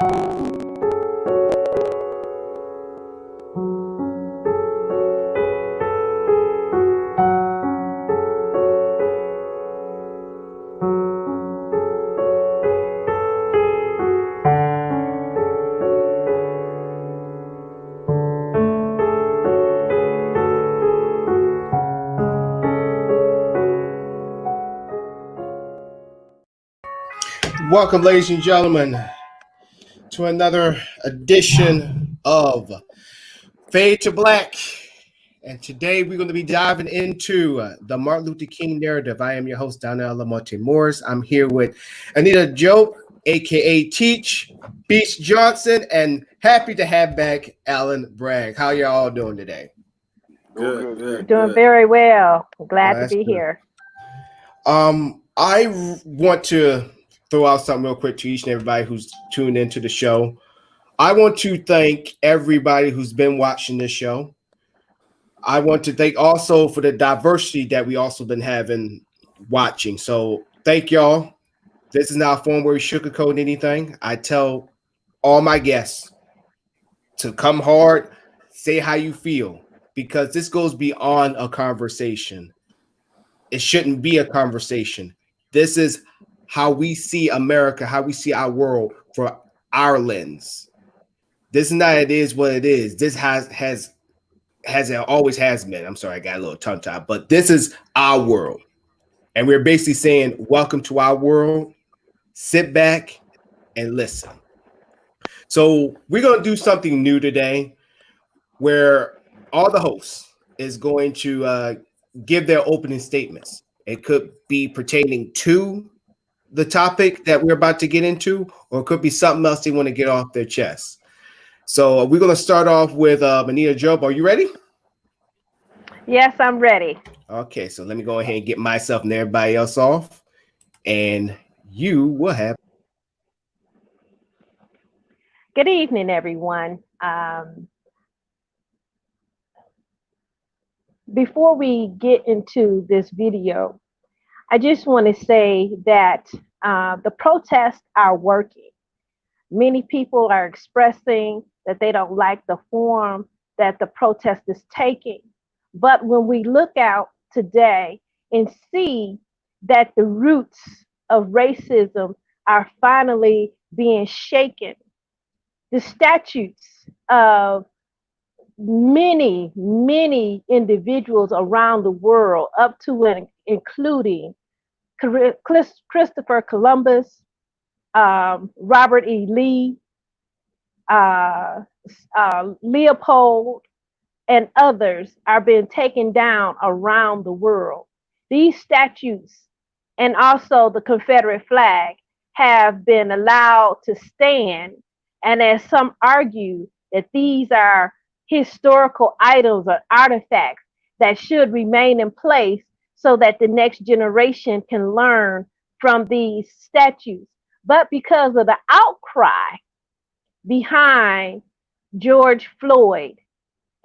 Welcome, ladies and gentlemen, to another edition of Fade to Black. And today we're going to be diving into the Martin Luther King narrative. I am your host, Donnell Lamonte Morris. I'm here with Anita Joe, aka Teach, Beach Johnson, and happy to have back Alan Bragg. How y'all doing today? Good. Doing very well. Glad to be good. here. I want to throw out something real quick to each and everybody who's tuned into the show. I want to thank everybody who's been watching this show. I want to thank also for the diversity that we also been having watching. So thank y'all. This is not a forum where we sugarcoat anything. I tell all my guests to come hard, say how you feel, because this goes beyond a conversation. It shouldn't be a conversation. This is how we see America, how we see our world for our lens. This is not it is what it is. This has it always has been. I'm sorry, I got a little tongue tied, but this is our world. And we're basically saying, welcome to our world. Sit back and listen. So we're going to do something new today where all the hosts is going to give their opening statements. It could be pertaining to the topic that we're about to get into, or it could be something else they want to get off their chest. So we're going to start off with Anita Job. Are you ready? Yes, I'm ready. Okay, so let me go ahead and get myself and everybody else off, and you will have. Good evening, everyone. Before we get into this video, I just want to say that the protests are working. Many people are expressing that they don't like the form that the protest is taking. But when we look out today and see that the roots of racism are finally being shaken, the statutes of many individuals around the world, up to and including Christopher Columbus, Robert E. Lee, Leopold, and others are being taken down around the world. These statutes and also the Confederate flag have been allowed to stand, and as some argue that these are historical items or artifacts that should remain in place so that the next generation can learn from these statutes. But because of the outcry behind George Floyd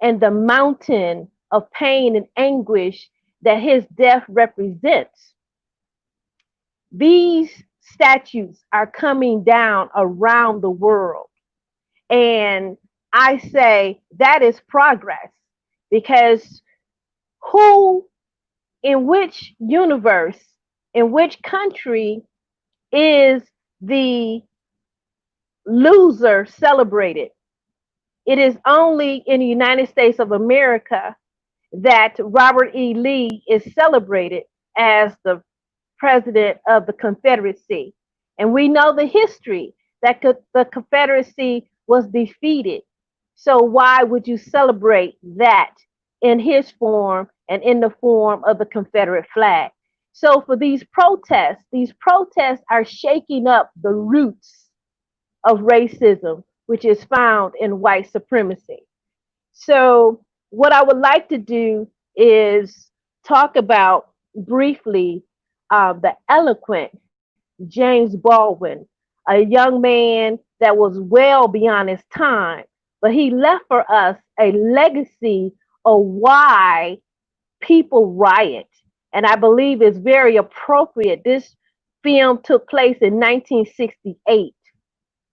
and the mountain of pain and anguish that his death represents, these statutes are coming down around the world. And I say that is progress, because who, in which universe, in which country is the loser celebrated? It is only in the United States of America that Robert E. Lee is celebrated as the president of the Confederacy. And we know the history that the Confederacy was defeated. So why would you celebrate that in his form and in the form of the Confederate flag? So for these protests are shaking up the roots of racism, which is found in white supremacy. So what I would like to do is talk about briefly the eloquent James Baldwin, a young man that was well beyond his time, but he left for us a legacy of why people riot. And I believe it's very appropriate. This film took place in 1968.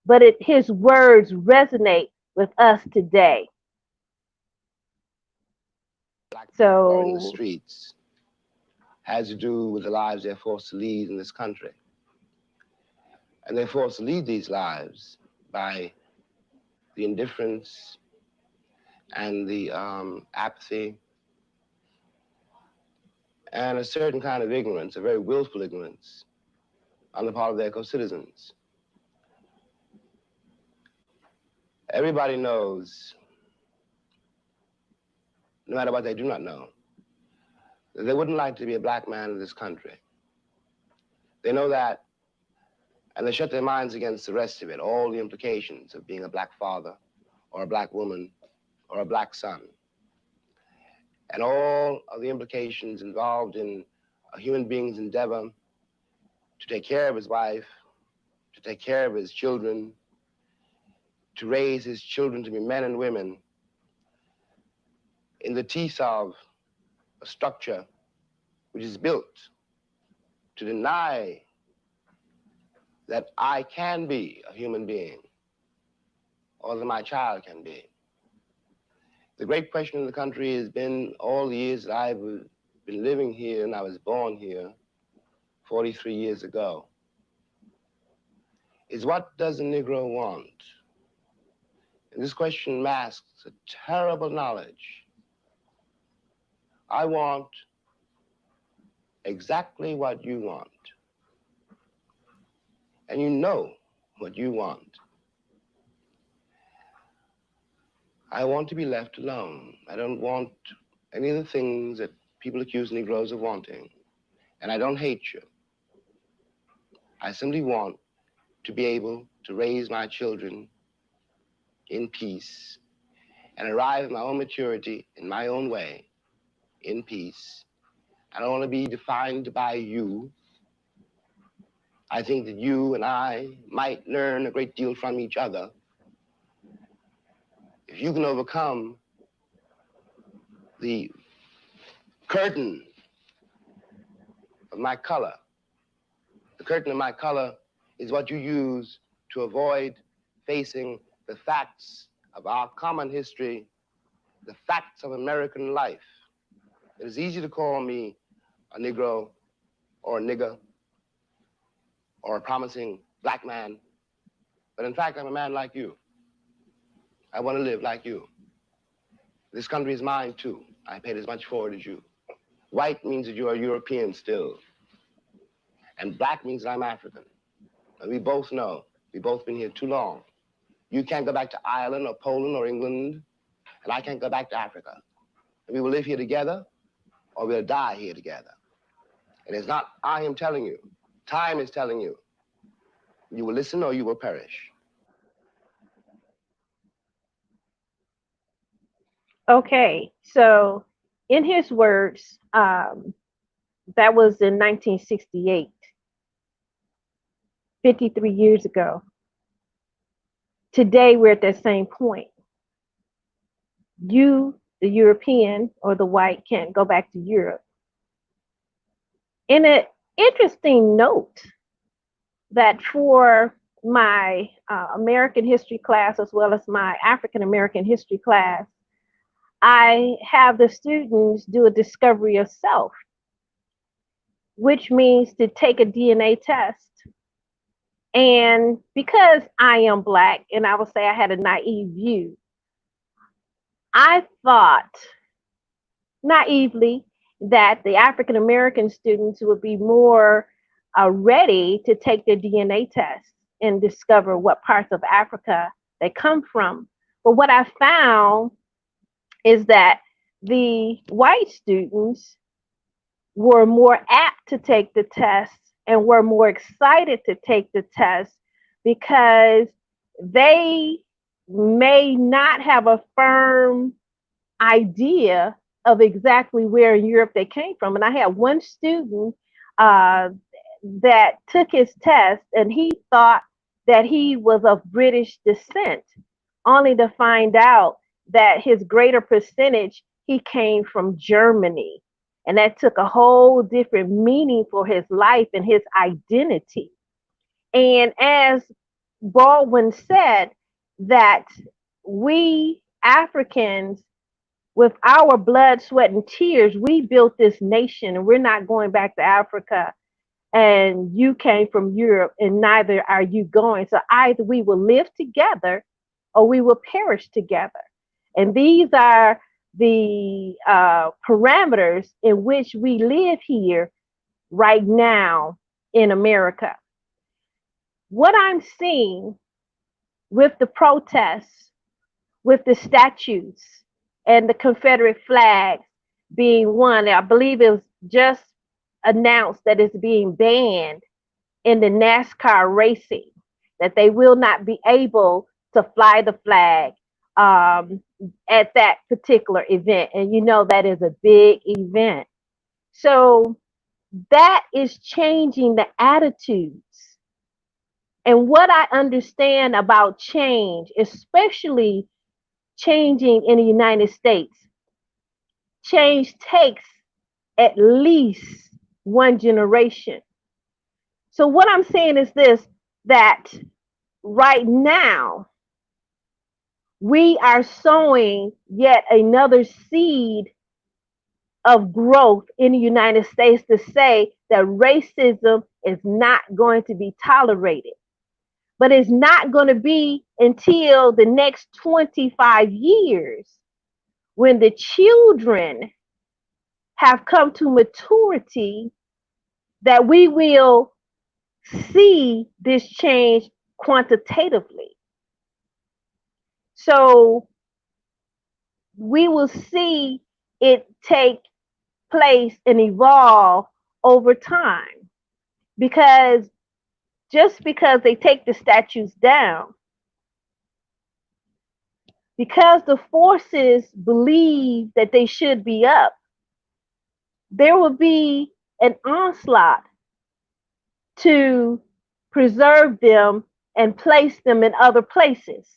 but his words resonate with us today. Black people are in the So streets has to do with the lives they're forced to lead in this country. And they're forced to lead these lives by the indifference and the apathy and a certain kind of ignorance, a very willful ignorance on the part of their co-citizens. Everybody knows, no matter what they do not know, that they wouldn't like to be a black man in this country. They know that, and they shut their minds against the rest of it, all the implications of being a black father or a black woman or a black son, and all of the implications involved in a human being's endeavor to take care of his wife, to take care of his children, to raise his children to be men and women in the teeth of a structure which is built to deny that I can be a human being or that my child can be. The great question in the country has been, all the years that I've been living here, and I was born here 43 years ago, is what does a Negro want? And this question masks a terrible knowledge. I want exactly what you want. And you know what you want. I want to be left alone. I don't want any of the things that people accuse Negroes of wanting. And I don't hate you. I simply want to be able to raise my children in peace and arrive at my own maturity in my own way, in peace. I don't want to be defined by you. I think that you and I might learn a great deal from each other if you can overcome the curtain of my color. The curtain of my color is what you use to avoid facing the facts of our common history, the facts of American life. It is easy to call me a Negro or a nigger or a promising black man, but in fact, I'm a man like you. I want to live like you. This country is mine too. I paid as much for it as you. White means that you are European still, and black means that I'm African. And we both know, we've both been here too long. You can't go back to Ireland or Poland or England, and I can't go back to Africa. And we will live here together, or we'll die here together. It is not I am telling you. Time is telling you. You will listen or you will perish. okay, so in his words, that was in 1968, 53 years ago. Today, we're at that same point. You, the European or the white, can't go back to Europe. In an interesting note, that for my American history class, as well as my African American history class, I have the students do a discovery of self, which means to take a DNA test. And because I am Black, and I will say I had a naive view, I thought naively that the African American students would be more ready to take their DNA test and discover what parts of Africa they come from. But what I found is that the white students were more apt to take the test and were more excited to take the test because they may not have a firm idea of exactly where in Europe they came from. And I had one student that took his test and he thought that he was of British descent, only to find out that his greater percentage, he came from Germany. And that took a whole different meaning for his life and his identity. And as Baldwin said that we Africans, with our blood, sweat, and tears, we built this nation, and we're not going back to Africa. And you came from Europe, and neither are you going. So either we will live together or we will perish together. And these are the parameters in which we live here right now in America. What I'm seeing with the protests, with the statues, and the Confederate flags being one, I believe it was just announced that it's being banned in the NASCAR racing, that they will not be able to fly the flag at that particular event. And you know that is a big event. So that is changing the attitudes. And what I understand about change, especially changing in the United States, change takes at least one generation. So what I'm saying is this, that right now we are sowing yet another seed of growth in the United States to say that racism is not going to be tolerated. But it's not going to be until the next 25 years when the children have come to maturity that we will see this change quantitatively. So we will see it take place and evolve over time, because just because they take the statues down, because the forces believe that they should be up, there will be an onslaught to preserve them and place them in other places.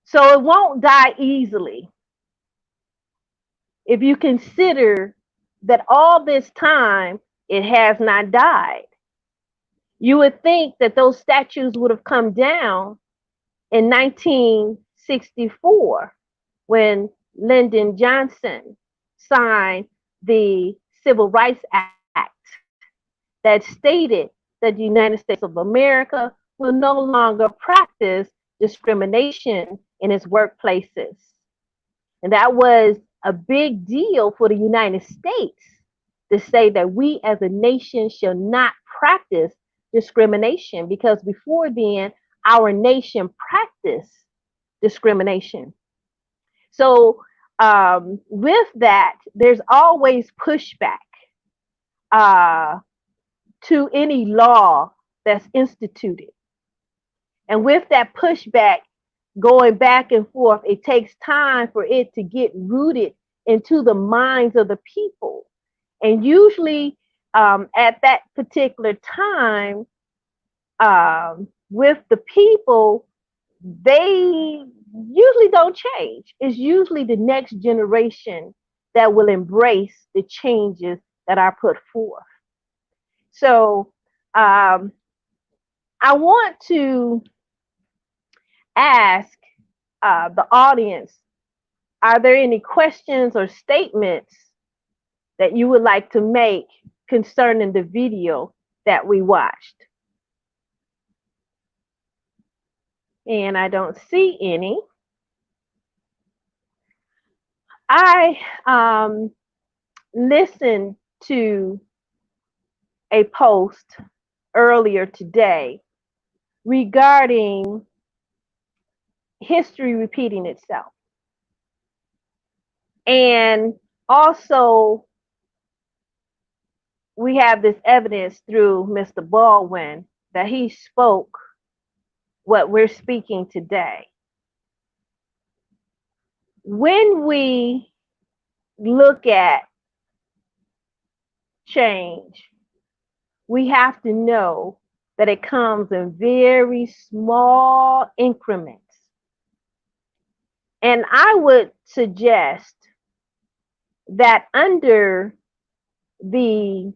So it won't die easily. If you consider that all this time it has not died, you would think that those statues would have come down in 1964 when Lyndon Johnson signed the Civil Rights Act that stated that the United States of America will no longer practice discrimination in its workplaces. And that was a big deal for the United States to say that we as a nation shall not practice discrimination, because before then, our nation practiced discrimination. So with that, there's always pushback to any law that's instituted. And with that pushback going back and forth, it takes time for it to get rooted into the minds of the people. And usually at that particular time, with the people, they usually don't change. It's usually the next generation that will embrace the changes that are put forth. So I want to ask the audience, are there any questions or statements that you would like to make concerning the video that we watched? And I don't see any. I listened to a post earlier today regarding history repeating itself. And also, we have this evidence through Mr. Baldwin that he spoke what we're speaking today. When we look at change, we have to know that it comes in very small increments. And I would suggest that under the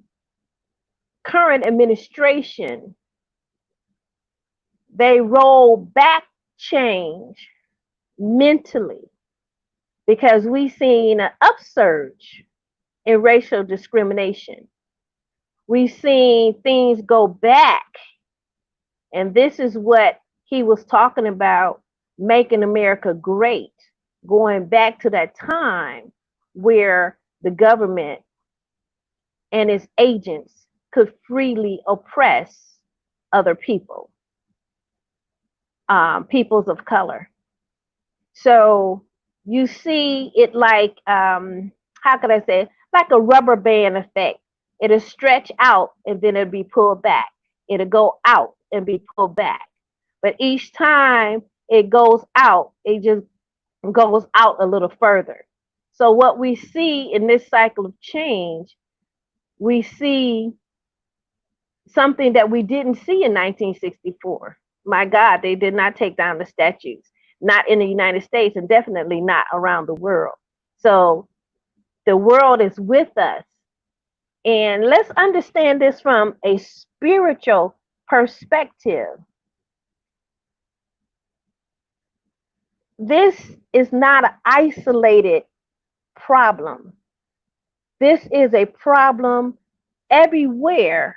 current administration, They roll back change mentally because we've seen an upsurge in racial discrimination. We've seen things go back, and this is what he was talking about, making America great, going back to that time where the government and its agents could freely oppress other people, peoples of color. So you see it like, how could I say, like a rubber band effect. It'll stretch out and then it'll be pulled back. It'll go out and be pulled back. But each time it goes out, it just goes out a little further. So what we see in this cycle of change, we see something that we didn't see in 1964. My God, they did not take down the statues, not in the United States and definitely not around the world. So the world is with us. And let's understand this from a spiritual perspective. This is not an isolated problem. This is a problem everywhere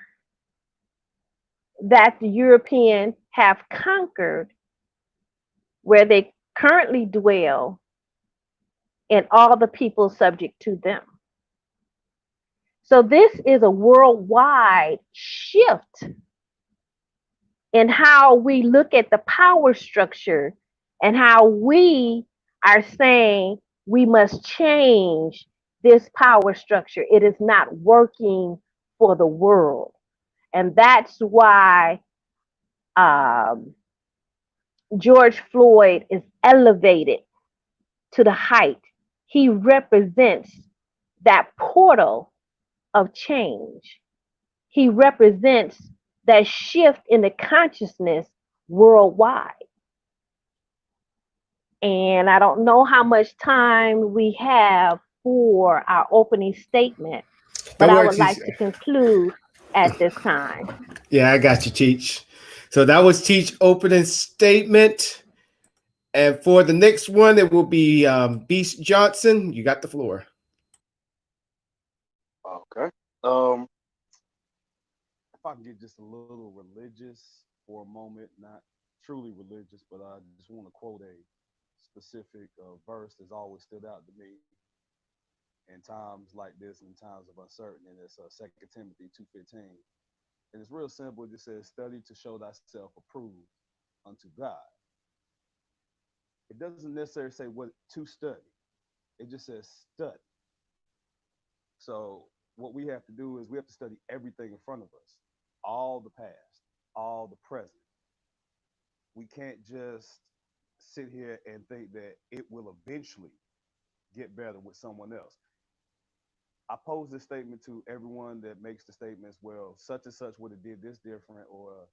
that the Europeans have conquered, where they currently dwell, and all the people subject to them. So this is a worldwide shift in how we look at the power structure and how we are saying we must change this power structure. It is not working for the world. And that's why um, George Floyd is elevated to the height. He represents that portal of change. He represents that shift in the consciousness worldwide. And I don't know how much time we have for our opening statement, but Don't I worry, would Teach. like to conclude at this time. Yeah, I got you, Teach. So that was Teach opening statement. And for the next one, it will be Beast Johnson. You got the floor. Okay. Um, if I can get just a little religious for a moment, not truly religious, but I just want to quote a specific verse that's always stood out to me in times like this, in times of uncertainty, and it's 2 Timothy 2:15. And it's real simple. It just says, "Study to show thyself approved unto God." It doesn't necessarily say what to study. It just says study. So what we have to do is we have to study everything in front of us, all the past, all the present. We can't just sit here and think that it will eventually get better with someone else. I pose this statement to everyone that makes the statements, well, such and such would have did this different, or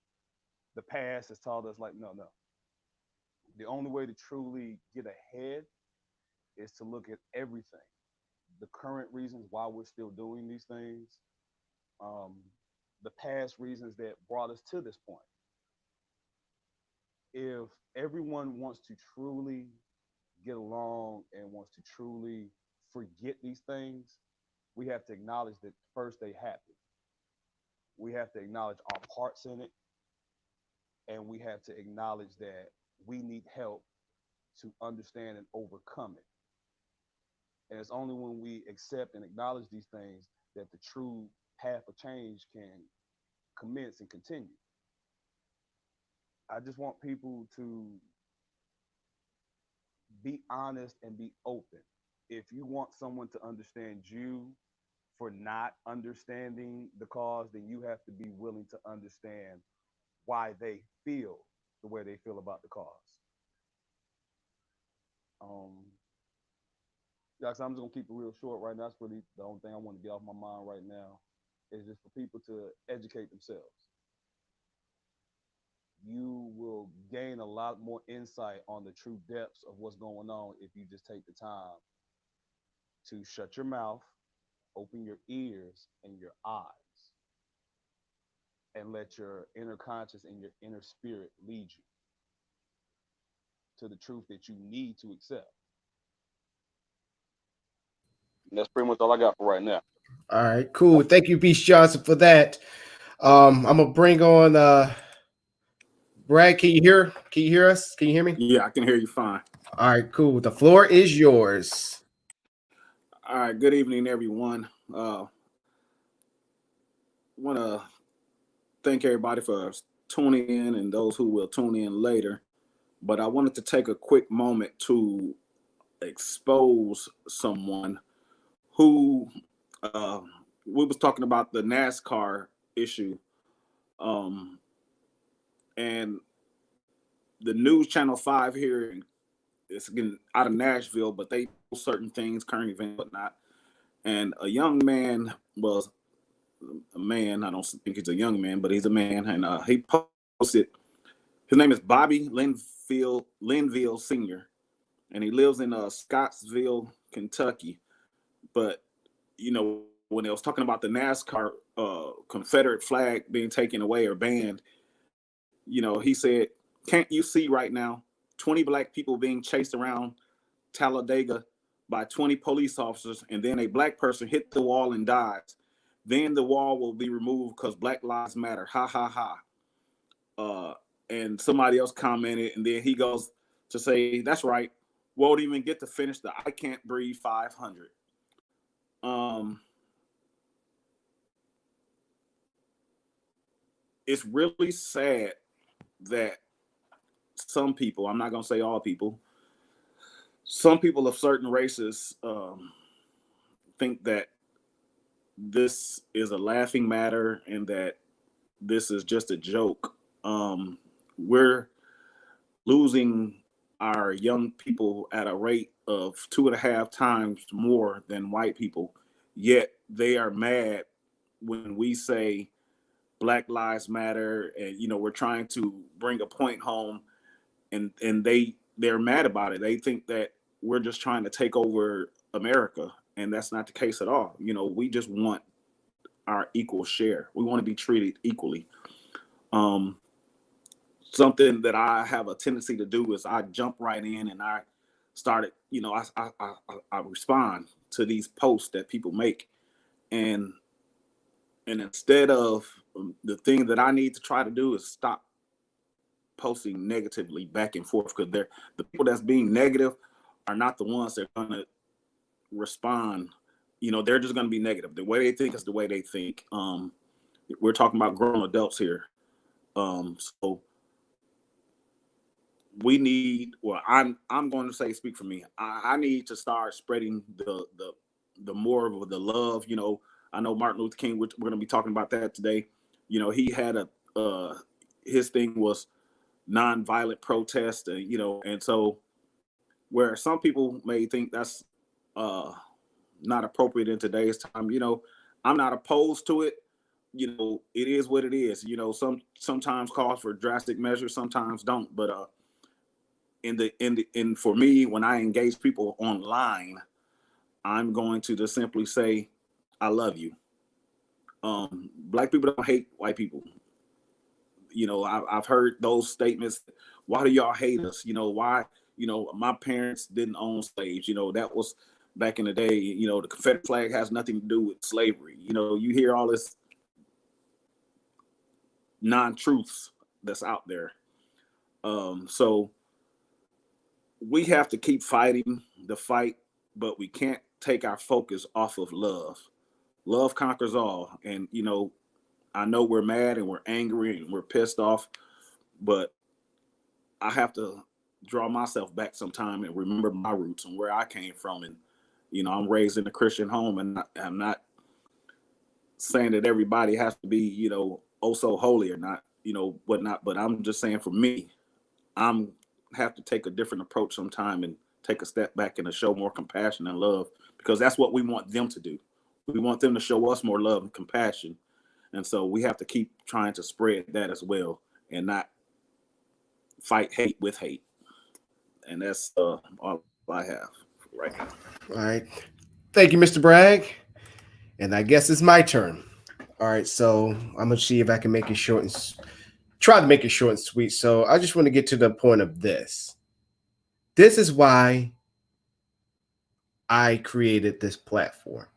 the past has taught us, like, no, no. The only way to truly get ahead is to look at everything, the current reasons why we're still doing these things, um, the past reasons that brought us to this point. If everyone wants to truly get along and wants to truly forget these things, we have to acknowledge that first they happen. We have to acknowledge our parts in it, and we have to acknowledge that we need help to understand and overcome it. And it's only when we accept and acknowledge these things that the true path of change can commence and continue. I just want people to be honest and be open. If you want someone to understand you for not understanding the cause, then you have to be willing to understand why they feel the way they feel about the cause. Um, yeah, so I'm just gonna keep it real short right now. That's really the only thing I want to get off my mind right now. Is just for people to educate themselves. You will gain a lot more insight on the true depths of what's going on if you just take the time to shut your mouth, open your ears and your eyes, and let your inner conscious and your inner spirit lead you to the truth that you need to accept. And that's pretty much all I got for right now. All right, cool. Thank you, Beast Johnson, for that. I'm gonna bring on Brad. Can you hear? Can you hear us? Can you hear me? Yeah, I can hear you fine. All right, cool. The floor is yours. All right, good evening, everyone. Want to thank everybody for tuning in and those who will tune in later. But I wanted to take a quick moment to expose someone who we was talking about the NASCAR issue, and the news channel 5 here, it's getting out of Nashville, but they do certain things, current event, whatnot. And a young man was a man. I don't think he's a young man, but he's a man, and he posted. His name is Bobby Linville Sr., and he lives in Scottsville, Kentucky. But when they was talking about the NASCAR Confederate flag being taken away or banned, he said, "Can't you see right now, 20 black people being chased around Talladega by 20 police officers, and then a black person hit the wall and dies. Then the wall will be removed because Black Lives Matter. Ha ha ha." And somebody else commented, and then he goes to say, "That's right. Won't even get to finish the I Can't Breathe 500." It's really sad that some people, I'm not going to say all people, some people of certain races think that this is a laughing matter and that this is just a joke. We're losing our young people at a rate of 2.5 times more than white people, yet they are mad when we say Black Lives Matter, and we're trying to bring a point home, and they're mad about it. They think that we're just trying to take over America, and that's not the case at all. We just want our equal share. We want to be treated equally. Something that I have a tendency to do is I jump right in and I started, I respond to these posts that people make, and instead of the thing that I need to try to do is stop posting negatively back and forth, because the people that's being negative are not the ones that are going to respond. They're just going to be negative. The way they think is the way they think. We're talking about grown adults here. So we need, well, I'm going to say, speak for me. I need to start spreading the more of the love. I know Martin Luther King, we're going to be talking about that today. He had his thing was nonviolent protest, and so where some people may think that's not appropriate in today's time, I'm not opposed to it. It is what it is. Sometimes calls for drastic measures, sometimes don't. But for me, when I engage people online, I'm going to just simply say, "I love you." Black people don't hate white people. I've heard those statements. Why do y'all hate us? Why? My parents didn't own slaves. That was back in the day. The Confederate flag has nothing to do with slavery. You hear all this non-truths that's out there. So we have to keep fighting the fight, but we can't take our focus off of love. Love conquers all. And, I know we're mad and we're angry and we're pissed off, but I have to draw myself back sometime and remember my roots and where I came from. And, I'm raised in a Christian home, and I'm not saying that everybody has to be, oh so holy or not, whatnot. But I'm just saying, for me, I'm have to take a different approach sometime and take a step back and to show more compassion and love, because that's what we want them to do. We want them to show us more love and compassion. And so we have to keep trying to spread that as well and not fight hate with hate. And that's all I have right now. All right. Thank you, Mr. Bragg. And I guess it's my turn. All right, so I'm gonna see if I can make it short and try to make it short and sweet. So I just want to get to the point of this. This is why I created this platform.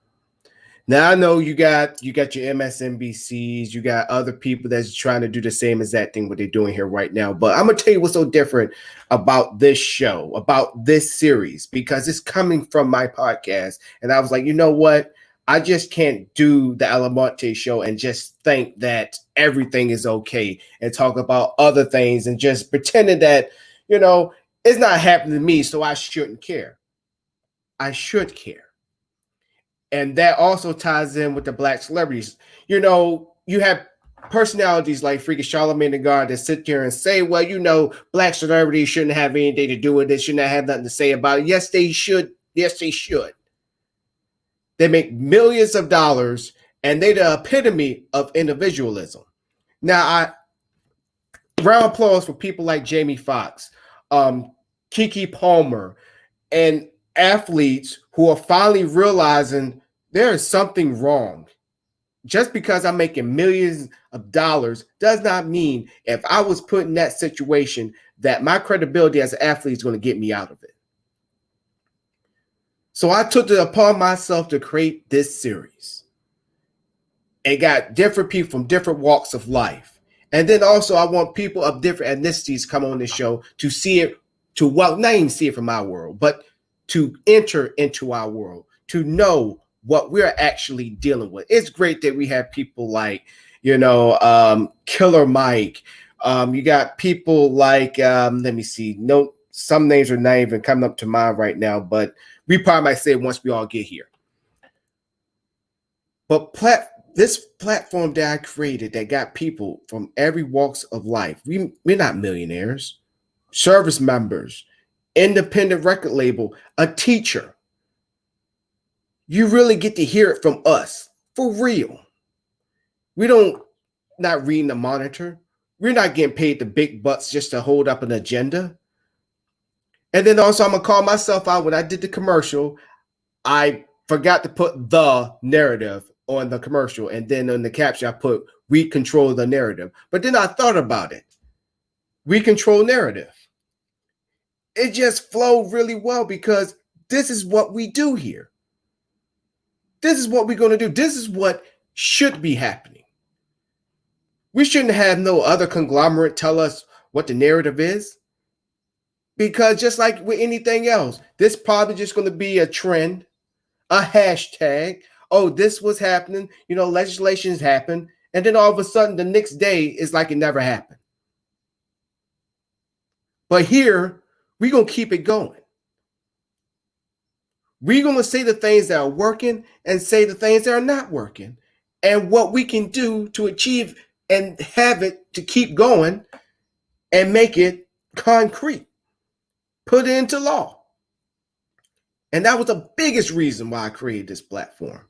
Now I know you got your MSNBCs, you got other people that's trying to do the same exact thing what they're doing here right now. But I'm gonna tell you what's so different about this show, about this series, because it's coming from my podcast. And I was like, you know what? I just can't do the Alamonte show and just think that everything is okay and talk about other things and just pretending that, it's not happening to me, so I shouldn't care. I should care. And that also ties in with the black celebrities. You have personalities like freaking Charlamagne the God that sit there and say, well, black celebrities shouldn't have anything to do with it, shouldn't have nothing to say about it. Yes, they should. Yes, they should. They make millions of dollars, and they're the epitome of individualism. Now, round of applause for people like Jamie Foxx, Keke Palmer, and athletes who are finally realizing there is something wrong. Just because I'm making millions of dollars does not mean if I was put in that situation that my credibility as an athlete is going to get me out of it. So I took it upon myself to create this series and got different people from different walks of life. And then also I want people of different ethnicities come on this show to see it, not even see it from our world, but to enter into our world, to know what we're actually dealing with. It's great that we have people like, Killer Mike. You got people like, let me see. No, some names are not even coming up to mind right now, but we probably might say it once we all get here. But this platform that I created that got people from every walks of life. We're not millionaires, service members, independent record label, a teacher. You really get to hear it from us for real. We don't not reading the monitor. We're not getting paid the big bucks just to hold up an agenda. And then also I'm gonna call myself out when I did the commercial. I forgot to put the narrative on the commercial, and then on the caption I put we control the narrative. But then I thought about it. We control narrative. It just flowed really well because this is what we do here. This is what we're going to do. This is what should be happening. We shouldn't have no other conglomerate tell us what the narrative is. Because just like with anything else, this probably just going to be a trend, a hashtag. Oh, this was happening. Legislations happen. And then all of a sudden, the next day is like it never happened. But here, we're going to keep it going. We're going to say the things that are working and say the things that are not working and what we can do to achieve and have it to keep going and make it concrete, put it into law. And that was the biggest reason why I created this platform.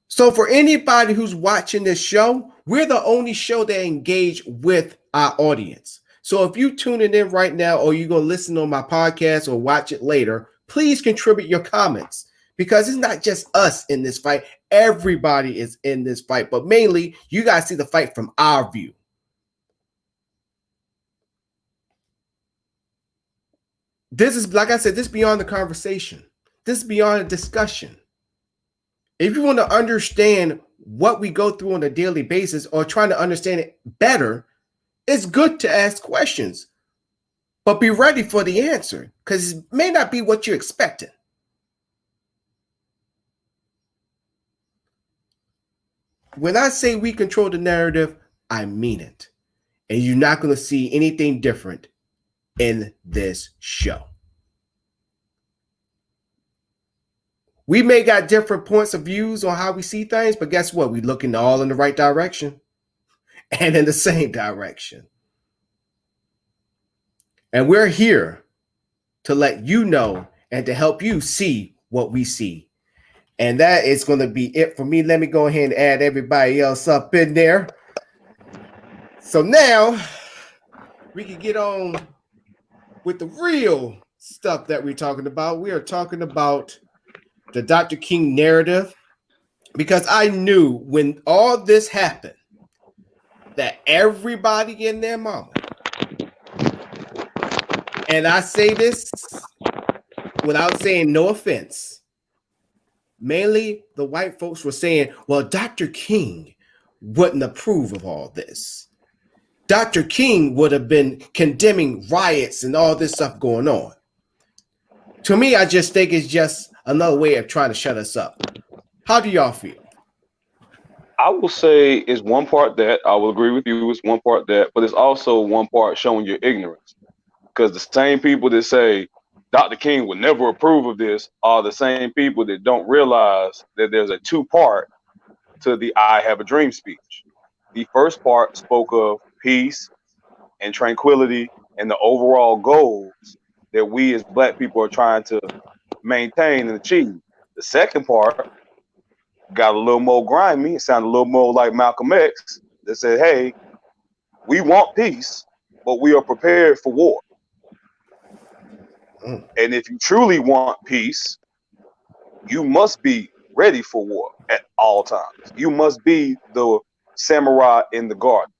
So for anybody who's watching this show, we're the only show that engage with our audience. So if you're tuning in right now or you're going to listen on my podcast or watch it later, please contribute your comments because it's not just us in this fight. Everybody is in this fight, but mainly you guys see the fight from our view. This is, like I said, this is beyond the conversation. This is beyond a discussion. If you want to understand what we go through on a daily basis or trying to understand it better, it's good to ask questions, but be ready for the answer because it may not be what you're expecting. When I say we control the narrative, I mean it. And you're not going to see anything different in this show. We may got different points of views on how we see things, but guess what? We looking all in the right direction and in the same direction. And we're here to let you know and to help you see what we see. And that is going to be it for me. Let me go ahead and add everybody else up in there. So now we can get on with the real stuff that we're talking about. We are talking about the Dr. King narrative because I knew when all this happened that everybody in their mama, and I say this without saying no offense, mainly the white folks were saying, well, Dr. King wouldn't approve of all this. Dr. King would have been condemning riots and all this stuff going on. To me, I just think it's just another way of trying to shut us up. How do y'all feel? I will say it's one part that I will agree with you. It's one part that, but it's also one part showing your ignorance. Because the same people that say Dr. King would never approve of this are the same people that don't realize that there's a two-part to the I Have a Dream speech. The first part spoke of peace and tranquility and the overall goals that we as Black people are trying to maintain and achieve. The second part got a little more grimy. It sounded a little more like Malcolm X that said, hey, we want peace, but we are prepared for war. And if you truly want peace, you must be ready for war at all times. You must be the samurai in the garden.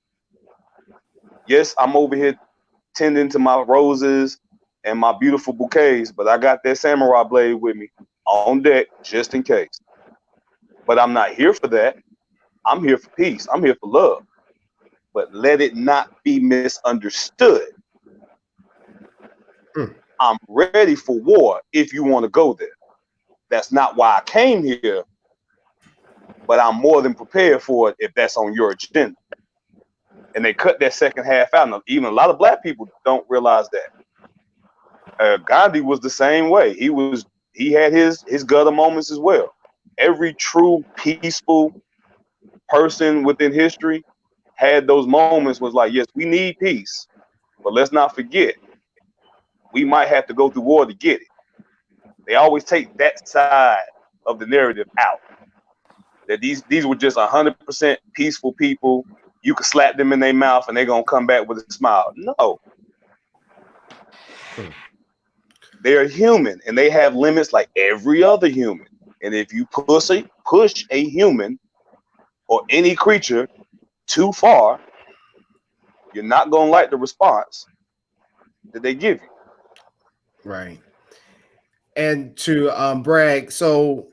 Yes, I'm over here tending to my roses and my beautiful bouquets, but I got that samurai blade with me on deck just in case. But I'm not here for that. I'm here for peace. I'm here for love. But let it not be misunderstood. I'm ready for war if you want to go there. That's not why I came here, but I'm more than prepared for it if that's on your agenda. And they cut that second half out. And even a lot of Black people don't realize that. Gandhi was the same way. He had his gutter moments as well. Every true peaceful person within history had those moments. Was like, yes, we need peace, but let's not forget we might have to go through war to get it. They always take that side of the narrative out. That these were just 100% peaceful people. You could slap them in their mouth and they're gonna come back with a smile. No. They're human and they have limits like every other human. And if you push a human or any creature too far, you're not gonna like the response that they give you. Right. And to brag, so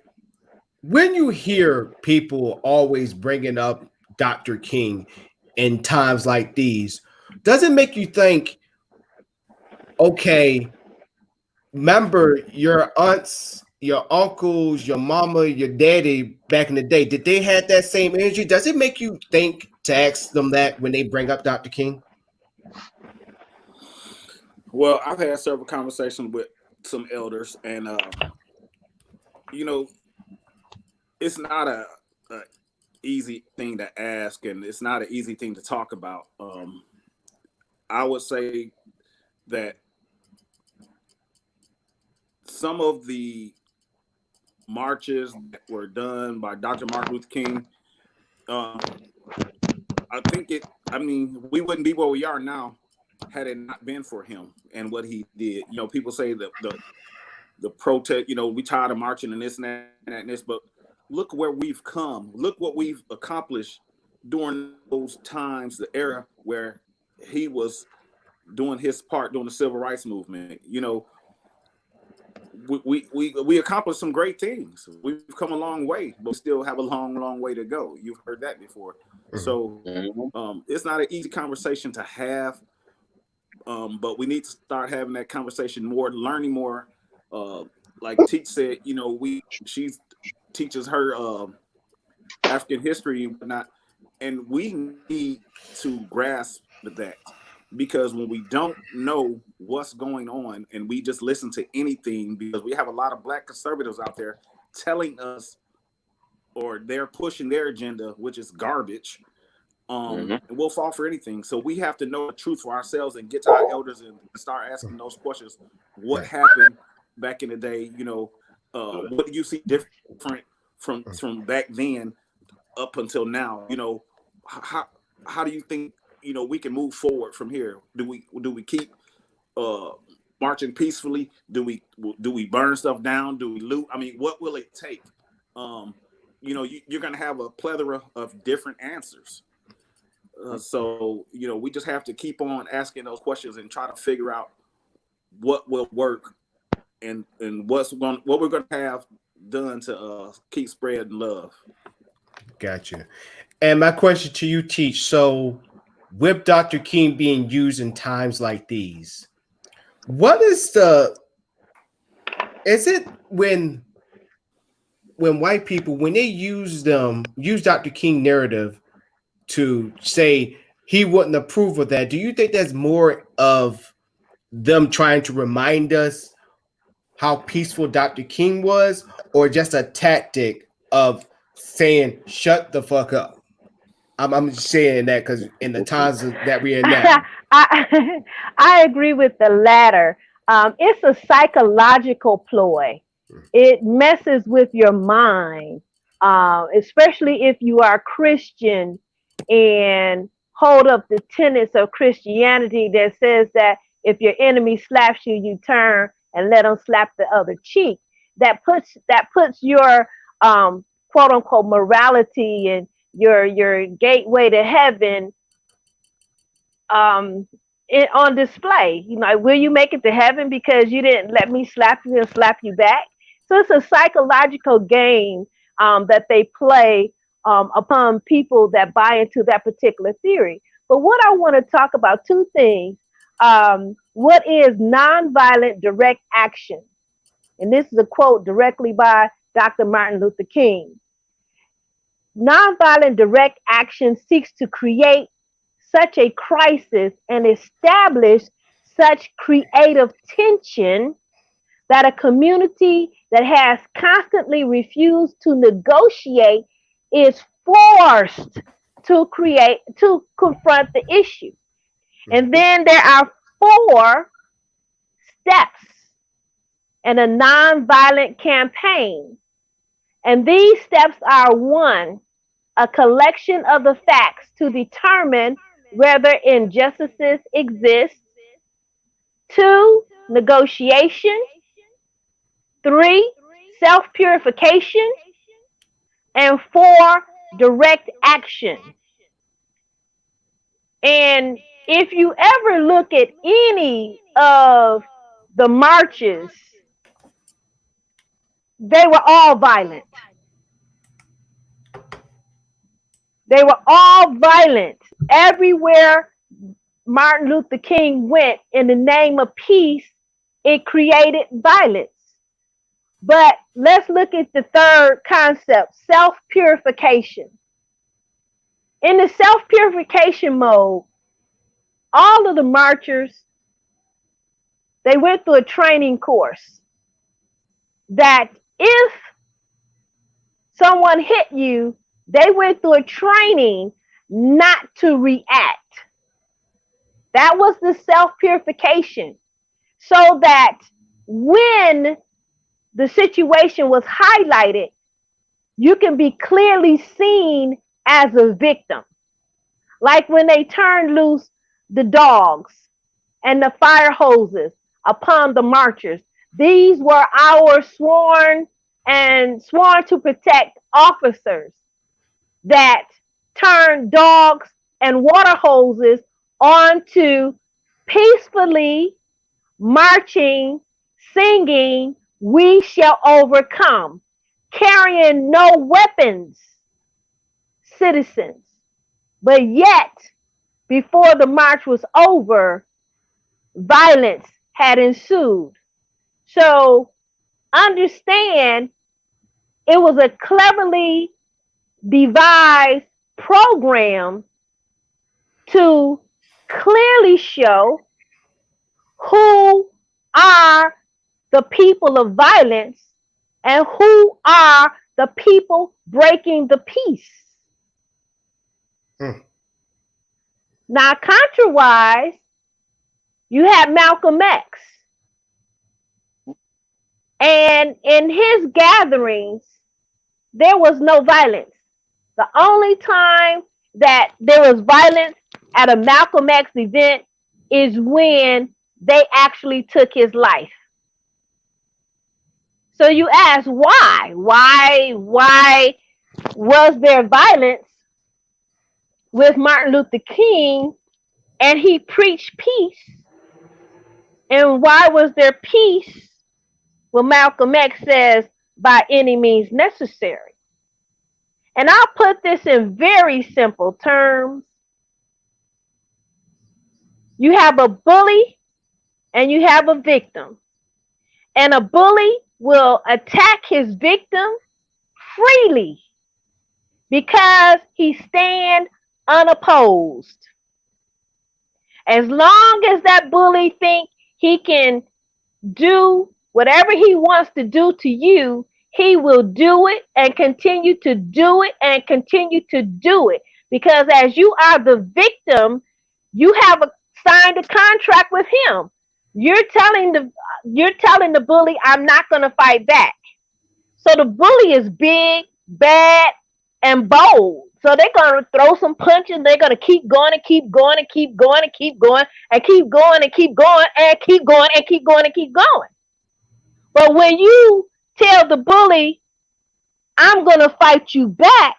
when you hear people always bringing up Dr. King in times like these, does it make you think, okay, remember your aunts, your uncles, your mama, your daddy back in the day, did they have that same energy? Does it make you think to ask them that when they bring up Dr. King? Well, I've had several conversations with some elders, and it's not a easy thing to ask, and it's not an easy thing to talk about. I would say that some of the marches that were done by Dr. Martin Luther King, we wouldn't be where we are now had it not been for him and what he did. People say the protest, we tired of marching and this and that and this, but look where we've come. Look what we've accomplished during those times, the era where he was doing his part during the civil rights movement. We accomplished some great things. We've come a long way, but we still have a long way to go. You've heard that before. So it's not an easy conversation to have, but we need to start having that conversation more, learning more. Like Teach said, she teaches her African history and whatnot, and we need to grasp that, because when we don't know what's going on and we just listen to anything, because we have a lot of Black conservatives out there telling us, or they're pushing their agenda, which is garbage, and we'll fall for anything. So we have to know the truth for ourselves and get to our elders and start asking those questions. What happened back in the day? What do you see different from back then up until now? How do you think we can move forward from here? Do we keep marching peacefully? Do we burn stuff down? Do we loot? I mean, what will it take? you're going to have a plethora of different answers. So, we just have to keep on asking those questions and try to figure out what will work and what we're going to have done to keep spreading love. Gotcha. And my question to you, Teach. So, with Dr. King being used in times like these, what is it when white people, when they use Dr. King narrative to say he wouldn't approve of that, do you think that's more of them trying to remind us how peaceful Dr. King was, or just a tactic of saying shut the fuck up? I'm just saying that because in the times that we're in now. I agree with the latter. It's a psychological ploy. It messes with your mind, especially if you are Christian and hold up the tenets of Christianity that says that if your enemy slaps you, you turn and let them slap the other cheek. That puts your quote unquote morality and your gateway to heaven on display. Will you make it to heaven because you didn't let me slap you and slap you back? So it's a psychological game that they play upon people that buy into that particular theory. But what I want to talk about, two things. What is nonviolent direct action? And this is a quote directly by Dr. Martin Luther King. Nonviolent direct action seeks to create such a crisis and establish such creative tension that a community that has constantly refused to negotiate is forced to confront the issue. And then there are 4 steps in a nonviolent campaign. And these steps are: 1, a collection of the facts to determine whether injustices exist; 2, negotiation; 3, self-purification; and 4, direct action. And if you ever look at any of the marches, they were all violent. They were all violent. Everywhere Martin Luther King went in the name of peace, it created violence. But let's look at the third concept, self-purification. In the self-purification mode, all of the marchers, they went through a training course that if someone hit you, they went through a training not to react. That was the self-purification. So that when the situation was highlighted, you can be clearly seen as a victim. Like when they turned loose the dogs and the fire hoses upon the marchers. These were our sworn to protect officers that turned dogs and water hoses onto peacefully marching, singing, "We shall overcome," carrying no weapons, citizens. But yet, before the march was over, violence had ensued. So understand, it was a cleverly devised program to clearly show who are the people of violence and who are the people breaking the peace. Now, contrawise, you have Malcolm X. And in his gatherings, there was no violence. The only time that there was violence at a Malcolm X event is when they actually took his life. So you ask, why? Why was there violence with Martin Luther King, and he preached peace? And why was there peace when Malcolm X says, by any means necessary? And I'll put this in very simple terms. You have a bully and you have a victim. And a bully will attack his victim freely because he stands unopposed. As long as that bully thinks he can do whatever he wants to do to you, he will do it and continue to do it and continue to do it. Because as you are the victim, you have signed a contract with him. You're telling the bully, I'm not going to fight back. So the bully is big, bad, and bold. So they're going to throw some punches. They're going to keep going and keep going and keep going and keep going and keep going and keep going and keep going and keep going and keep going. But when you tell the bully, I'm going to fight you back,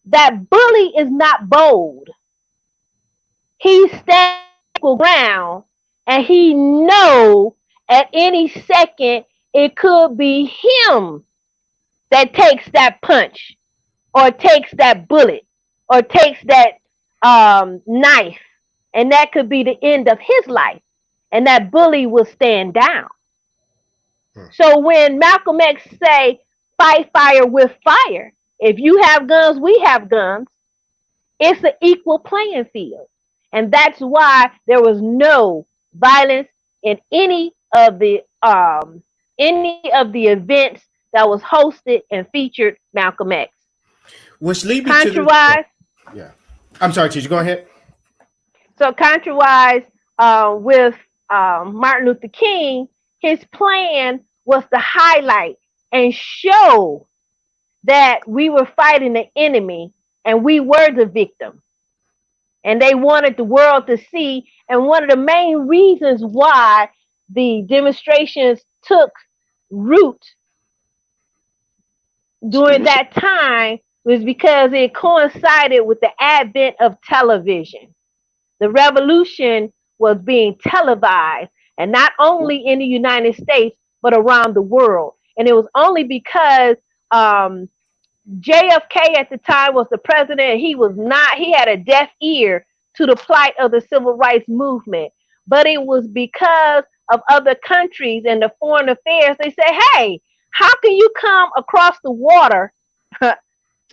that bully is not bold. He stands on ground and he knows at any second it could be him that takes that punch or takes that bullet or takes that knife, and that could be the end of his life, and that bully will stand down. So when Malcolm X say, fight fire with fire, if you have guns, we have guns, it's an equal playing field. And that's why there was no violence in any of the events that was hosted and featured Malcolm X. Which lead me to the, yeah. I'm sorry, Teacher, go ahead. So contra-wise, with Martin Luther King, his plan was to highlight and show that we were fighting the enemy and we were the victim. And they wanted the world to see. And one of the main reasons why the demonstrations took root during that time was because it coincided with the advent of television. The revolution was being televised, and not only in the United States, but around the world. And it was only because JFK at the time was the president. He had a deaf ear to the plight of the civil rights movement. But it was because of other countries and the foreign affairs. They said, hey, how can you come across the water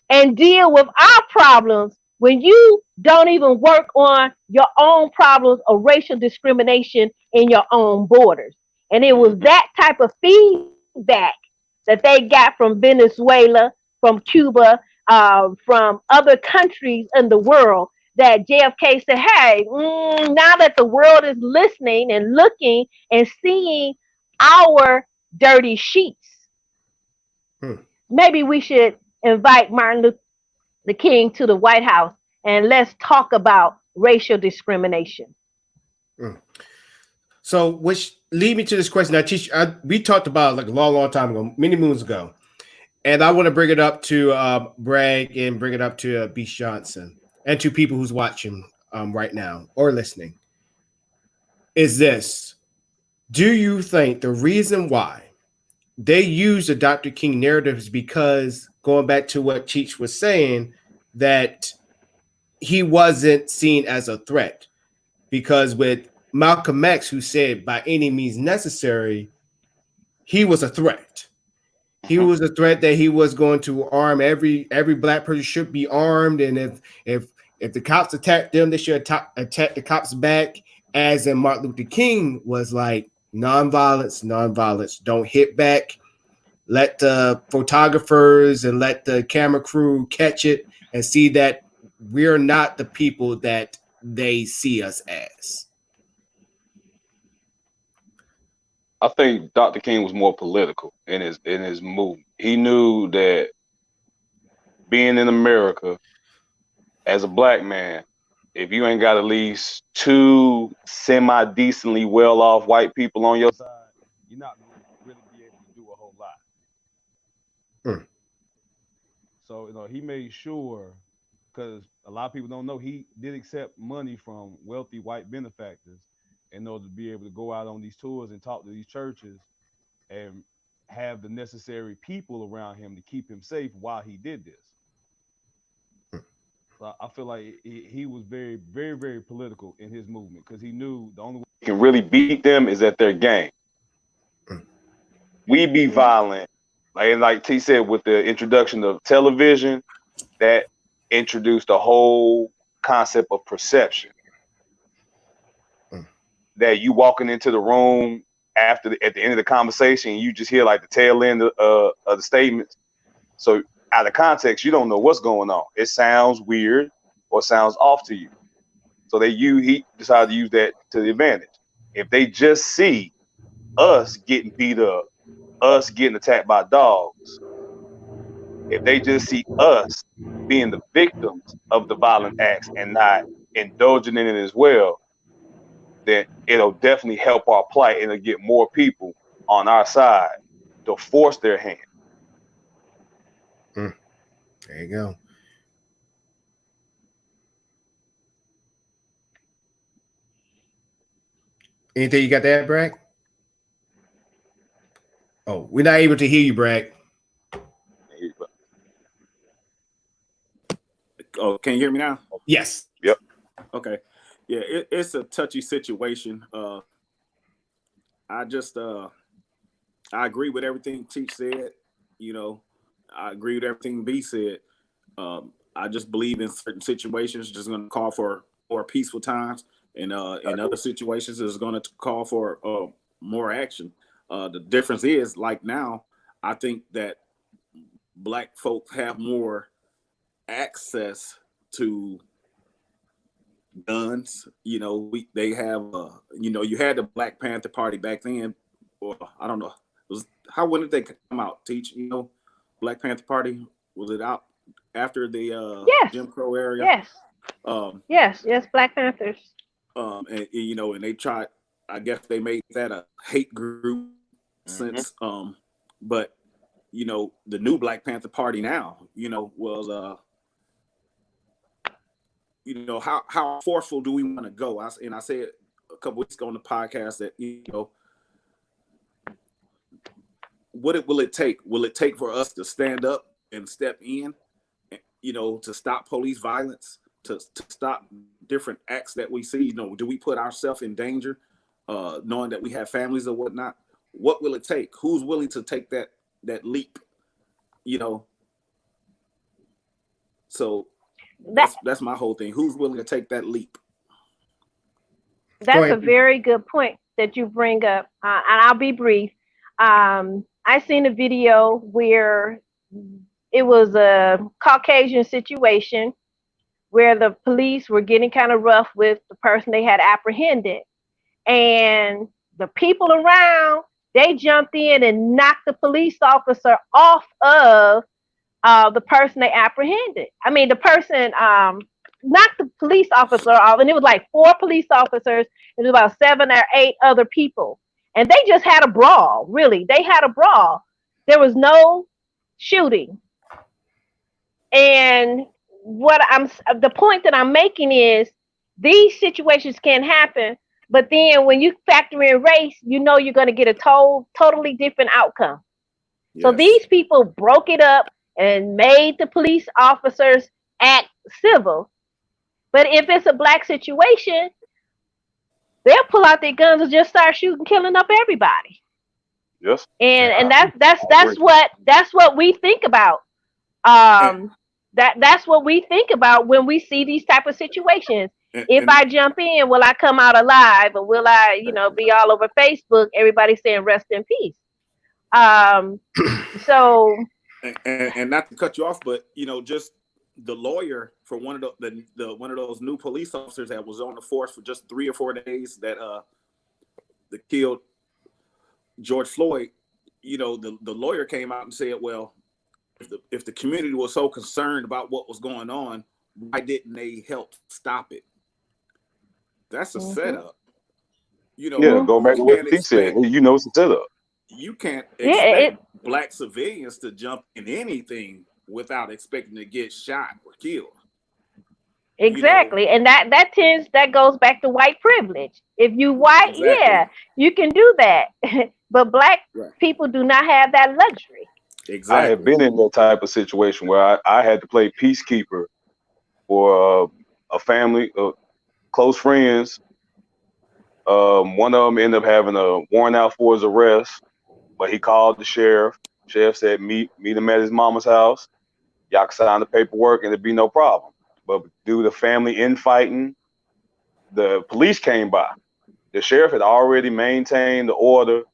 and deal with our problems when you don't even work on your own problems of racial discrimination in your own borders? And it was that type of feedback that they got from Venezuela, from Cuba, from other countries in the world, that JFK said, hey, now that the world is listening and looking and seeing our dirty sheets, maybe we should invite Martin Luther King to the White House and let's talk about racial discrimination. So, which lead me to this question. We talked about like a long time ago, many moons ago, and I want to bring it up to Bragg and bring it up to Beast Johnson and to people who's watching right now or listening. Is this: do you think the reason why they use the Dr. King narrative is because, going back to what Cheech was saying, that he wasn't seen as a threat? Because with Malcolm X, who said by any means necessary, he was a threat. He was a threat that he was going to arm every black person should be armed, and if the cops attack them, they should attack the cops back. As in Martin Luther King was like, nonviolence, don't hit back. Let the photographers and let the camera crew catch it and see that we're not the people that they see us as. I think Dr. King was more political in his movement. He knew that being in America as a black man, if you ain't got at least two semi-decently well-off white people on your side, you're not going to really be able to do a whole lot. So he made sure, because a lot of people don't know, he did accept money from wealthy white benefactors in order to be able to go out on these tours and talk to these churches and have the necessary people around him to keep him safe while he did this. So I feel like he was very, very, very political in his movement because he knew the only way You can really beat them is at their game. We be violent, like T said, with the introduction of television, that introduced the whole concept of perception. That you walking into the room at the end of the conversation, you just hear like the tail end of the statements. So out of context, you don't know what's going on. It sounds weird or sounds off to you. So he decided to use that to the advantage. If they just see us getting beat up, us getting attacked by dogs, if they just see us being the victims of the violent acts and not indulging in it as well, then it'll definitely help our plight and it'll get more people on our side to force their hand. There you go. Anything you got to add, Bragg? Oh, we're not able to hear you, Bragg. Oh, can you hear me now? Yes. Yep. Okay. Yeah, it's a touchy situation. I agree with everything Teach said. I agree with everything B said. I just believe in certain situations just going to call for more peaceful times, and in other situations is going to call for more action. The difference is, like now, I think that Black folk have more access to guns. They have you had the Black Panther Party back then, or I don't know, when did they come out? Teach, Black Panther Party, was it out after the Yes. Jim Crow area? Yes. Yes, Black Panthers. And they tried, I guess they made that a hate group since but the new Black Panther Party now was how forceful do we want to go? I said a couple weeks ago on the podcast that what will it take? Will it take for us to stand up and step in, to stop police violence, to stop different acts that we see? Do we put ourselves in danger, knowing that we have families or whatnot? What will it take? Who's willing to take that leap? So that's my whole thing. Who's willing to take that leap? That's a very good point that you bring up, and I'll be brief. I seen a video where it was a Caucasian situation where the police were getting kind of rough with the person they had apprehended, and the people around, they jumped in and knocked the police officer off of the person they apprehended. I mean, the person knocked the police officer off, and it was like 4 police officers, and it was about 7 or 8 other people. And they just had a brawl, really. They had a brawl. There was no shooting. And the point that I'm making is these situations can happen, but then when you factor in race, you're going to get a totally different outcome. Yes. So these people broke it up and made the police officers act civil. But if it's a Black situation, they'll pull out their guns and just start shooting, killing up everybody. Yes. And that's what we think about. That's what we think about when we see these type of situations. If I jump in, will I come out alive, or will I, be all over Facebook, everybody saying rest in peace? So. And not to cut you off, but just the lawyer for one of one of those new police officers that was on the force for just 3 or 4 days that killed George Floyd, the lawyer came out and said, well, if the community was so concerned about what was going on, why didn't they help stop it? That's a setup. Go back to what he said. It's a setup. You can't expect Black civilians to jump in anything without expecting to get shot or killed. Exactly. And that goes back to white privilege. If you white, Exactly. yeah, you can do that. But black Right. people do not have that luxury. Exactly. I have been in that type of situation where I had to play peacekeeper for a family of close friends. One of them ended up having a warrant out for his arrest, but he called the sheriff. Sheriff said, meet him at his mama's house. Y'all can sign the paperwork and there'd be no problem. But due to family infighting, the police came by. The sheriff had already maintained the order,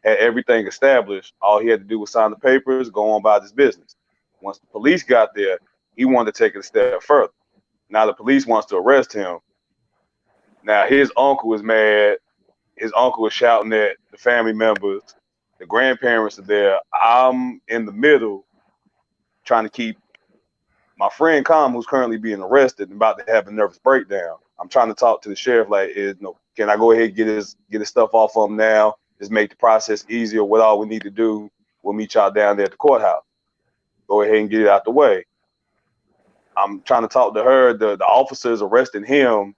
had everything established. All he had to do was sign the papers, go on about his business. Once the police got there, he wanted to take it a step further. Now the police wants to arrest him. Now his uncle is mad. His uncle is shouting at the family members. The grandparents are there. I'm in the middle trying to keep my friend calm, who's currently being arrested and about to have a nervous breakdown. I'm trying to talk to the sheriff like, can I go ahead and get his stuff off of him now? Just make the process easier. What all we need to do, we'll meet y'all down there at the courthouse. Go ahead and get it out the way. I'm trying to talk to her. The officer is arresting him.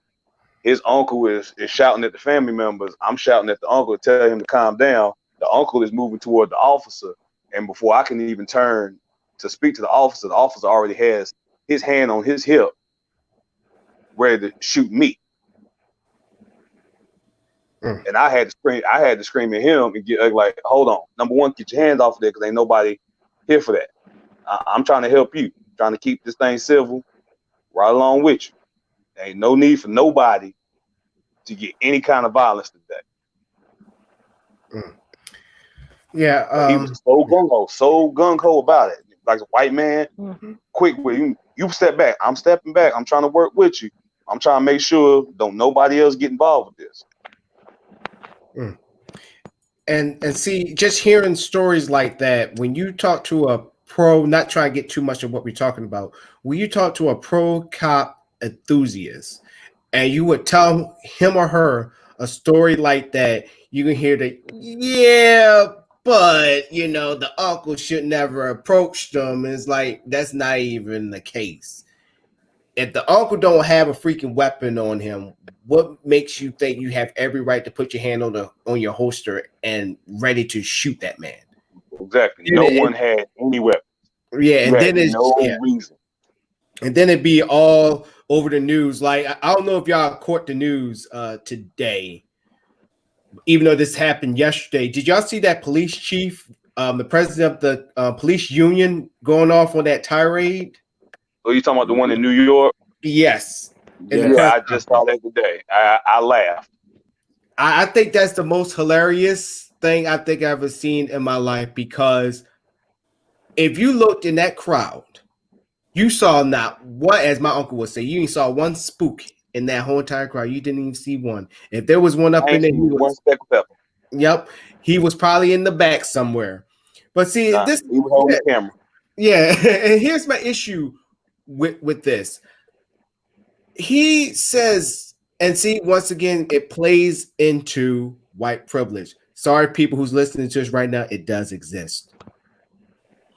His uncle is shouting at the family members. I'm shouting at the uncle to tell him to calm down. The uncle is moving toward the officer. And before I can even turn to speak to the officer already has his hand on his hip, ready to shoot me. And I had to scream at him and get like, hold on. Number one, get your hands off of there because ain't nobody here for that. I'm trying to help you, trying to keep this thing civil, right along with you. There ain't no need for nobody to get any kind of violence today. Yeah, he was so gung ho about it. Like a white man, quick with you step back. I'm stepping back. I'm trying to work with you. I'm trying to make sure don't nobody else get involved with this. And see, just hearing stories like that, when you talk to a pro, not trying to get too much of what we're talking about, when you talk to a pro cop enthusiast and you would tell him or her a story like that, you can hear the, yeah, but the uncle should never approach them. It's like, that's not even the case. If the uncle don't have a freaking weapon on him, what makes you think you have every right to put your hand on your holster and ready to shoot that man? Exactly. No one had any weapon. Yeah, and then it's no reason. And then it'd be all over the news. Like, I don't know if y'all caught the news today, even though this happened yesterday. Did y'all see that police chief, the president of the police union, going off on that tirade? So you talking about the one in New York? Yes. Yeah, I just saw that today. I laughed. I think that's the most hilarious thing I think I've ever seen in my life, because if you looked in that crowd, you saw not one, as my uncle would say, you ain't saw one spook in that whole entire crowd. You didn't even see one. If there was one up in there, one speck of pepper. Yep, he was probably in the back somewhere. But see, this he was holding the camera. Yeah, and here's my issue with this. He says, and see, once again, it plays into white privilege. Sorry, people who's listening to us right now, it does exist.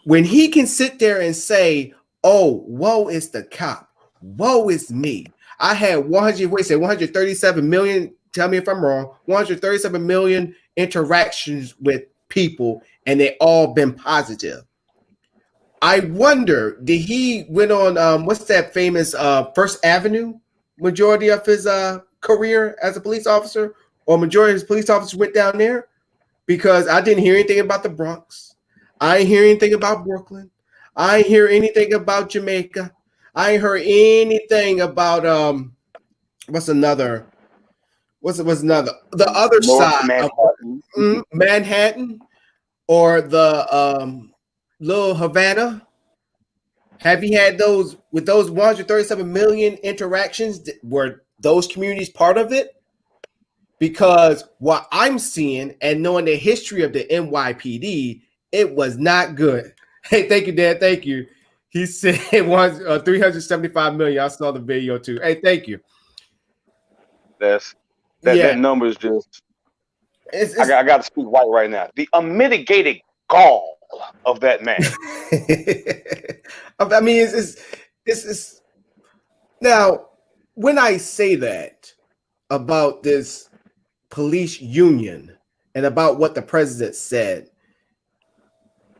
When he can sit there and say, oh, woe is the cop, woe is me. I had 137 million, tell me if I'm wrong, 137 million interactions with people, and they all been positive. I wonder, did he went on what's that famous First Avenue majority of his career as a police officer, or majority of his police officers went down there? Because I didn't hear anything about the Bronx. I ain't hear anything about Brooklyn. I ain't hear anything about Jamaica. I ain't heard anything about what's another the other North side Manhattan. of Manhattan, or the Little Havana. Have you had those with those 137 million interactions? Were those communities part of it? Because what I'm seeing and knowing the history of the NYPD, it was not good. Hey, thank you, Dad. Thank you. He said it was 375 million. I saw the video too. Hey, thank you. That number is just. I got to speak white right now. The unmitigated gall of that man. I mean, it's now when I say that about this police union and about what the president said,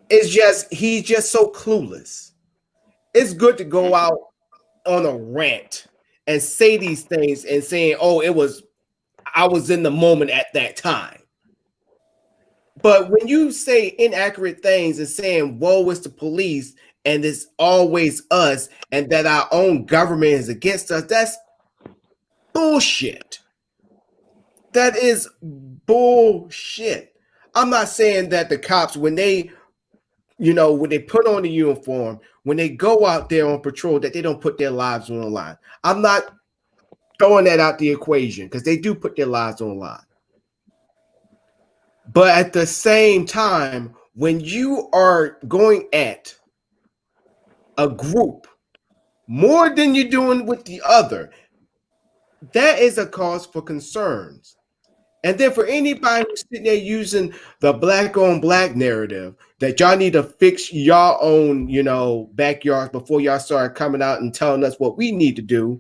it's just he's just so clueless. It's good to go out on a rant and say these things and saying, "Oh, I was in the moment at that time." But when you say inaccurate things and saying, "Woe is the police," and it's always us, and that our own government is against us, that's bullshit. That is bullshit. I'm not saying that the cops, when they put on the uniform, when they go out there on patrol, that they don't put their lives on the line. I'm not throwing that out the equation because they do put their lives on the line. But at the same time, when you are going at a group more than you're doing with the other, that is a cause for concerns. And then for anybody who's sitting there using the black on black narrative, that y'all need to fix your own, backyards before y'all start coming out and telling us what we need to do.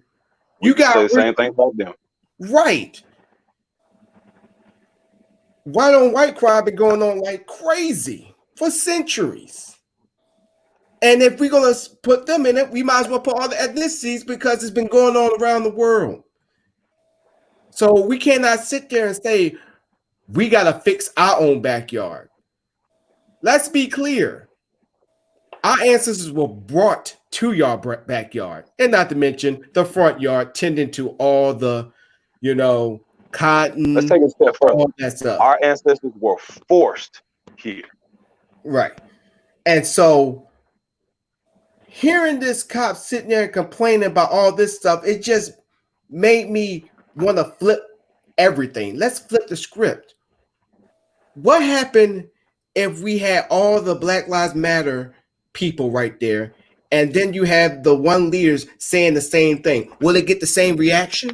You got to say the same thing about them. Right. White on white crime been going on like crazy for centuries. And if we're going to put them in it, we might as well put all the ethnicities because it's been going on around the world. So we cannot sit there and say, we got to fix our own backyard. Let's be clear. Our ancestors were brought to your backyard, and not to mention the front yard, tending to all the, cotton. Let's take it a step further. All that stuff. Our ancestors were forced here. Right. And so hearing this cop sitting there and complaining about all this stuff, it just made me want to flip everything. Let's flip the script. What happened if we had all the Black Lives Matter people right there, and then you have the one leaders saying the same thing? Will it get the same reaction?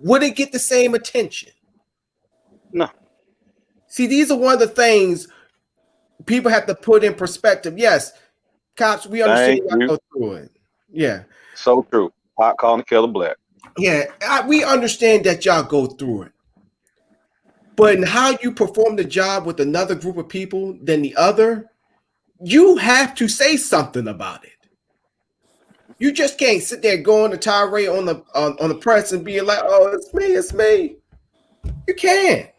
Would it get the same attention? No. See, these are one of the things people have to put in perspective. Yes, cops, we understand y'all go through it. Yeah. So true. Pot calling the killer black. Yeah, we understand that y'all go through it. But in how you perform the job with another group of people than the other, you have to say something about it. You just can't sit there going to tirade on the press and be like, "Oh, it's me." You can't.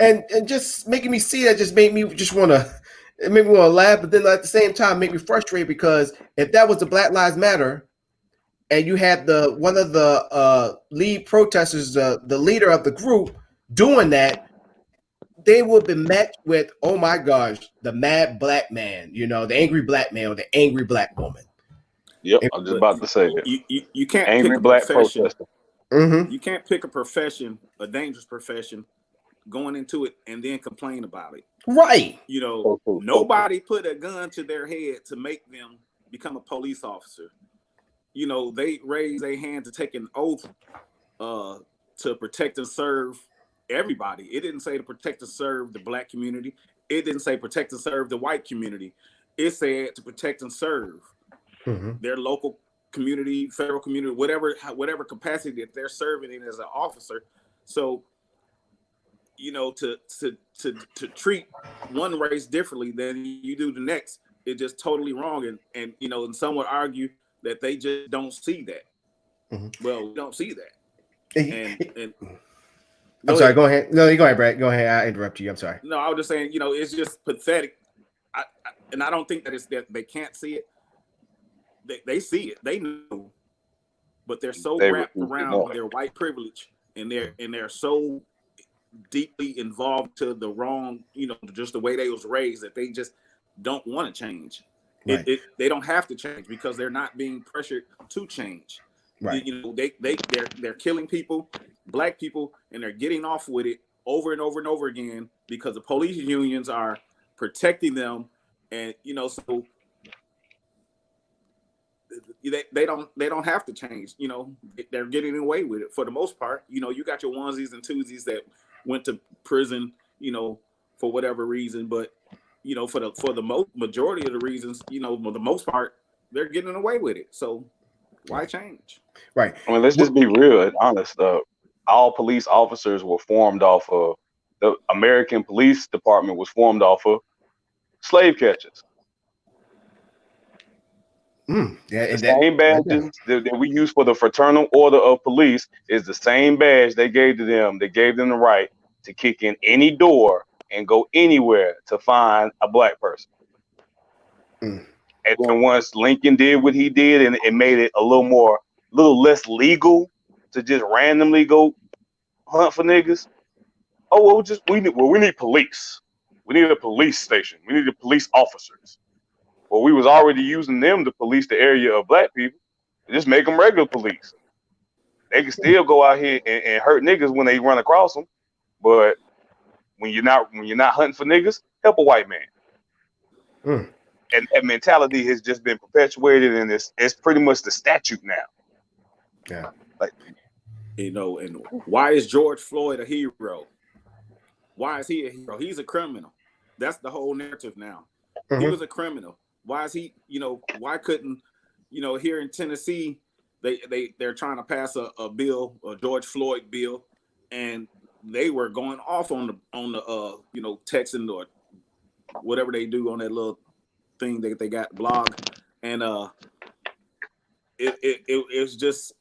And just making me see that just made me want to laugh, but then at the same time make me frustrated, because if that was the Black Lives Matter and you had one of the lead protesters, the leader of the group doing that, they would be met with, "Oh my gosh, the mad black man, the angry black man or the angry black woman." Yep, I'm just about to say that. You can't angry pick a black profession. protester. Mm-hmm. You can't pick a profession, a dangerous profession, going into it and then complain about it. Right. Nobody put a gun to their head to make them become a police officer. They raise their hand to take an oath to protect and serve everybody. It didn't say to protect and serve the black community. It didn't say protect and serve the white community. It said to protect and serve their local community, federal community, whatever capacity that they're serving in as an officer. So, to treat one race differently than you do the next is just totally wrong. And some would argue that they just don't see that. Mm-hmm. Well, we don't see that. And I'm sorry. Go ahead. No, you go ahead, Brad. Go ahead. I interrupt you. I'm sorry. No, I was just saying, it's just pathetic. I don't think that it's that they can't see it. They see it. They know, but they're so wrapped around their white privilege, and they're so deeply involved to the wrong, just the way they was raised, that they just don't want to change. Right. They don't have to change because they're not being pressured to change. Right. They're killing people, black people, and they're getting off with it over and over and over again because the police unions are protecting them, and so they don't have to change. They're getting away with it for the most part. You got your onesies and twosies that went to prison, for whatever reason, but you know, for the majority of the reasons, you know, for the most part, they're getting away with it. So why change? Right. I mean, let's just be real and honest. All police officers were formed off of the American Police Department was formed off of slave catchers. Yeah, The and that same right there. badges that we use for the Fraternal Order of Police is the same badge they gave to them. They gave them the right to kick in any door and go anywhere to find a black person. Mm. And then once Lincoln did what he did, and it made it a little less legal to just randomly go hunt for niggas. Oh well, we need police. We need a police station. We need police officers. Well, we was already using them to police the area of black people. Just make them regular police. They can still go out here and hurt niggas when they run across them, but when you're not hunting for niggas, help a white man. Mm. And that mentality has just been perpetuated, and it's pretty much the statute now. Yeah. Like, you know, and why is George Floyd a hero? Why is he a hero? He's a criminal. That's the whole narrative now. Mm-hmm. He was a criminal. Why is he, you know, why couldn't, you know, here in Tennessee, they're trying to pass a bill, a George Floyd bill, and they were going off on the you know, texting or whatever they do on that little thing that they got blog, and it's just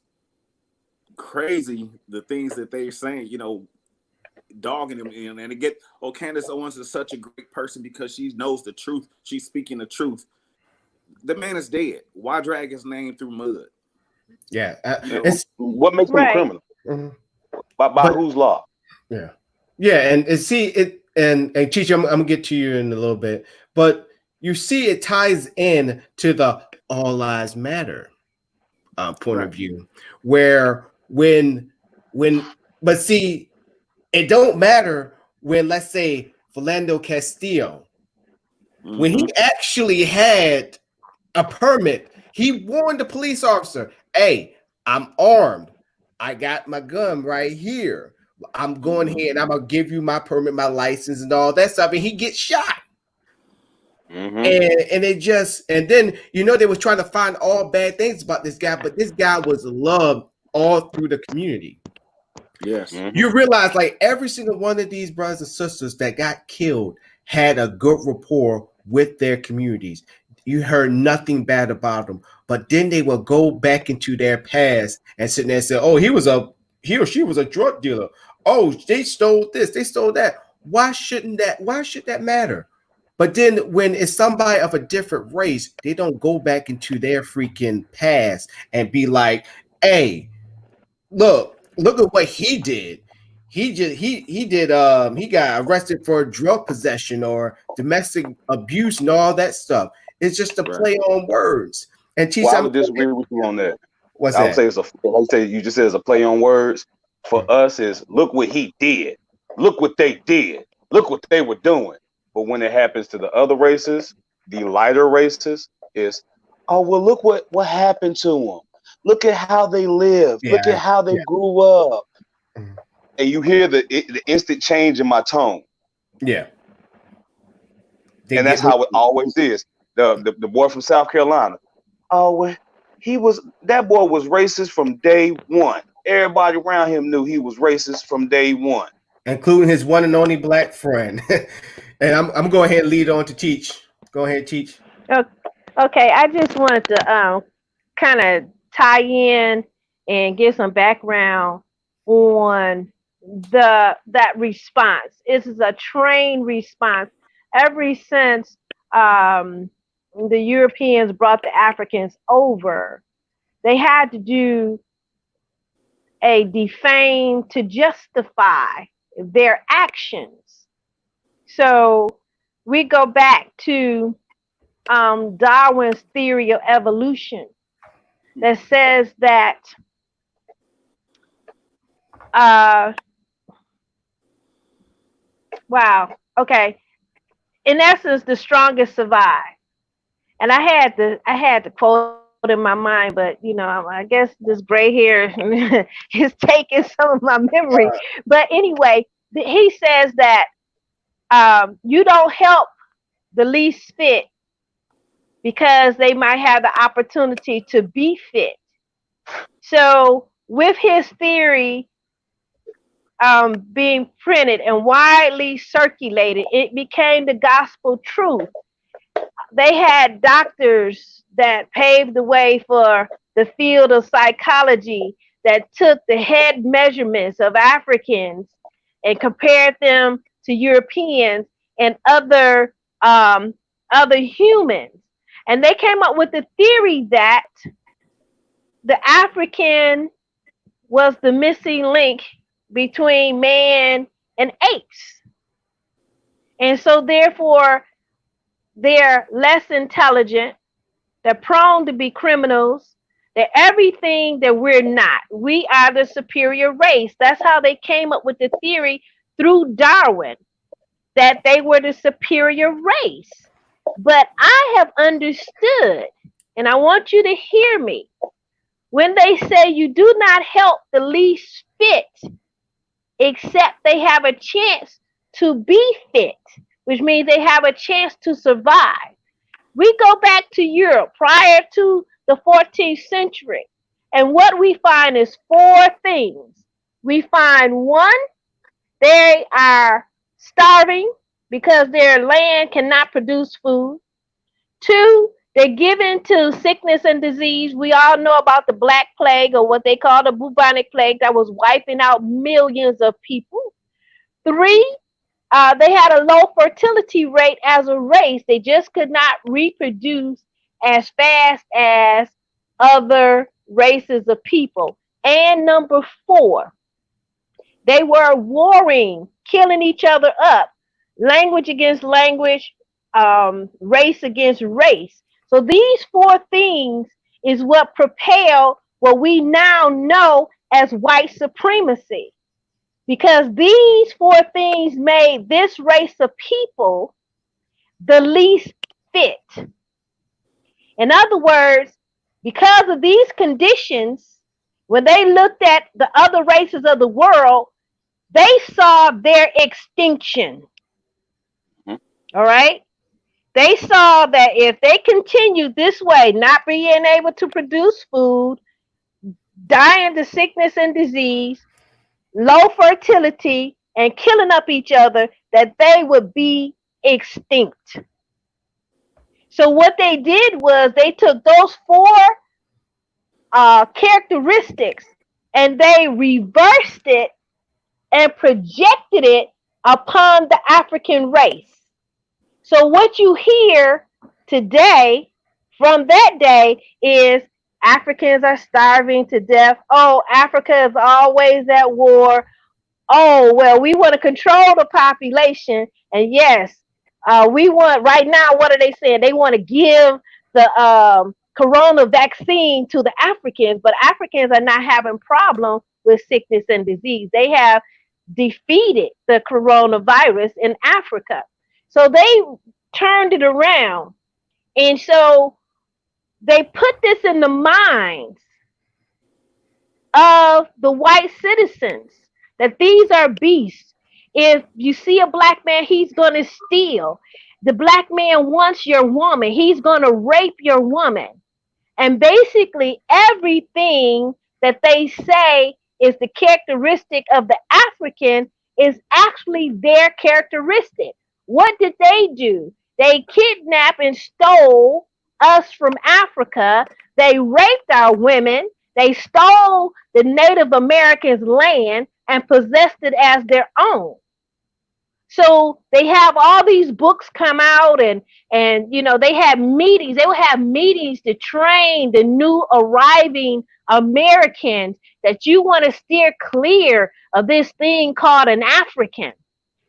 crazy the things that they're saying, you know, dogging him, and to get, oh, Candace Owens is such a great person because she knows the truth, she's speaking the truth. The man is dead. Why drag his name through mud? Yeah, You know, it's what makes him a criminal? mm-hmm. By whose law? Yeah, yeah, and see it, and Chichi, I'm gonna get to you in a little bit, but you see it ties in to the all lives matter point of view, where but see, it don't matter when, let's say, Philando Castillo, when he actually had a permit, he warned the police officer, hey, I'm armed. I got my gun right here. I'm going here and I'm going to give you my permit, my license and all that stuff. And he gets shot. And it just, and then, you know, they was trying to find all bad things about this guy, but this guy was loved all through the community. Yes. You realize, like, every single one of these brothers and sisters that got killed had a good rapport with their communities. You heard nothing bad about them, but then they will go back into their past and sit there and say, oh, he or she was a drug dealer. Oh, they stole this, they stole that. Why should that matter? But then when it's somebody of a different race, they don't go back into their freaking past and be like, hey, look at what he did. He got arrested for drug possession or domestic abuse and all that stuff. It's just a play on words. And well, I would disagree with you on that. What's I would that? say you just said it's a play on words. For us, is look what he did, look what they did, look what they were doing. But when it happens to the other races, the lighter races, is, oh well, look what happened to them. Look at how they lived. Look at how they grew up. And you hear the instant change in my tone. Yeah. And that's how it always is. The boy from South Carolina. Oh, well, that boy was racist from day one. Everybody around him knew he was racist from day one. Including his one and only black friend. And I'm going ahead and lead on to Teach. Go ahead, Teach. Okay, I just wanted to kind of tie in and give some background on that response. This is a trained response. Ever since the Europeans brought the Africans over, they had to do a defame to justify their actions. So we go back to Darwin's theory of evolution that says that in essence, the strongest survive. And I had to quote in my mind, but you know, I guess this gray hair is taking some of my memory. But anyway, he says that you don't help the least fit because they might have the opportunity to be fit. So with his theory being printed and widely circulated, it became the gospel truth. They had doctors that paved the way for the field of psychology that took the head measurements of Africans and compared them to Europeans and other humans. And they came up with the theory that the African was the missing link between man and apes. And so therefore they're less intelligent, they're prone to be criminals, they're everything that we're not. We are the superior race. That's how they came up with the theory through Darwin, that they were the superior race. But I have understood, and I want you to hear me, when they say you do not help the least fit, except they have a chance to be fit, which means they have a chance to survive. We go back to Europe prior to the 14th century, and what we find is four things. We find one, they are starving because their land cannot produce food. Two, they're given to sickness and disease. We all know about the Black Plague, or what they call the bubonic plague, that was wiping out millions of people. Three, they had a low fertility rate as a race. They just could not reproduce as fast as other races of people. And number four, they were warring, killing each other up, language against language, race against race. So these four things is what propelled what we now know as white supremacy. Because these four things made this race of people the least fit. In other words, because of these conditions, when they looked at the other races of the world, they saw their extinction. All right? They saw that if they continued this way, not being able to produce food, dying to sickness and disease, low fertility, and killing up each other, that they would be extinct. So what they did was they took those four characteristics and they reversed it and projected it upon the African race. So what you hear today from that day is Africans are starving to death. Oh, Africa is always at war. Oh, well, we want to control the population. And yes, we want, right now, what are they saying? They want to give the corona vaccine to the Africans, but Africans are not having problem with sickness and disease. They have defeated the coronavirus in Africa. So they turned it around. And so they put this in the minds of the white citizens that these are beasts. If you see a black man, he's going to steal. The black man wants your woman. He's going to rape your woman. And basically everything that they say is the characteristic of the African is actually their characteristic. What did they do? They kidnapped and stole us from Africa. They raped our women. They stole the Native Americans' land and possessed it as their own. So they have all these books come out, and you know, they have meetings. They will have meetings to train the new arriving Americans that you want to steer clear of this thing called an African.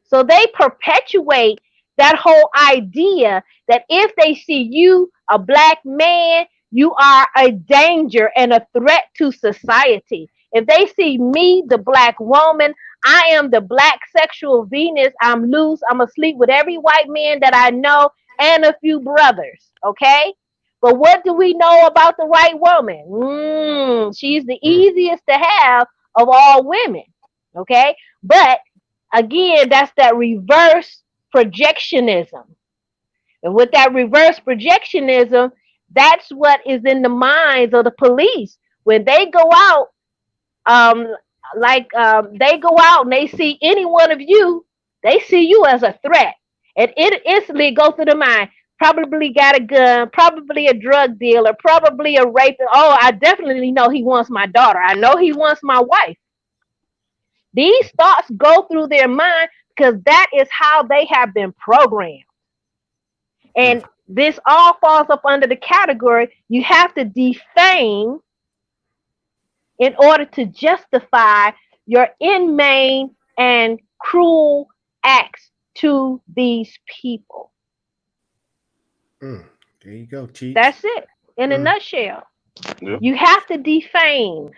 So they perpetuate that whole idea that if they see you, a black man, you are a danger and a threat to society. If they see me, the black woman, I am the black sexual Venus. I'm loose. I'm asleep with every white man that I know and a few brothers. Okay. But what do we know about the white woman? She's the easiest to have of all women. Okay. But again, that's that reverse projectionism. And with that reverse projectionism, that's what is in the minds of the police. When they go out, um, they go out and they see any one of you, they see you as a threat. And it instantly goes through the mind, probably got a gun, probably a drug dealer, probably a rapist. Oh, I definitely know he wants my daughter. I know he wants my wife. These thoughts go through their mind because that is how they have been programmed. And this all falls up under the category you have to defame in order to justify your inhumane and cruel acts to these people. There you go, Teach. That's it in a nutshell. Yeah. You have to defame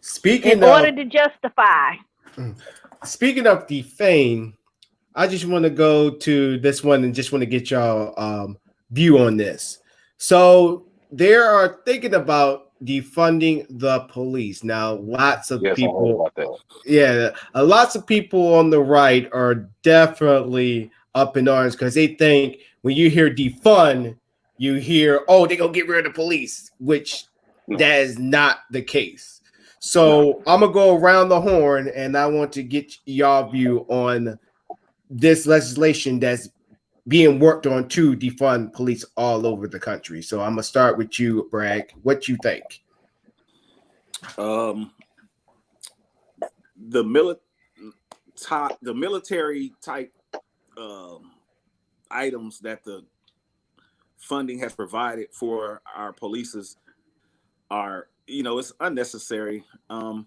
Speaking in of order to justify. speaking of defame, I just want to go to this one and just want to get y'all view on this. So they are thinking about defunding the police. Now, lots of Yes, I heard people, about that. yeah, lots of people on the right are definitely up in arms because they think when you hear defund, you hear, oh, they're gonna get rid of the police, which that is not the case. So I'm gonna go around the horn and I want to get y'all view on this legislation that's being worked on to defund police all over the country. So I'm gonna start with you, Bragg. What you think? The military type items that the funding has provided for our polices are, it's unnecessary. Like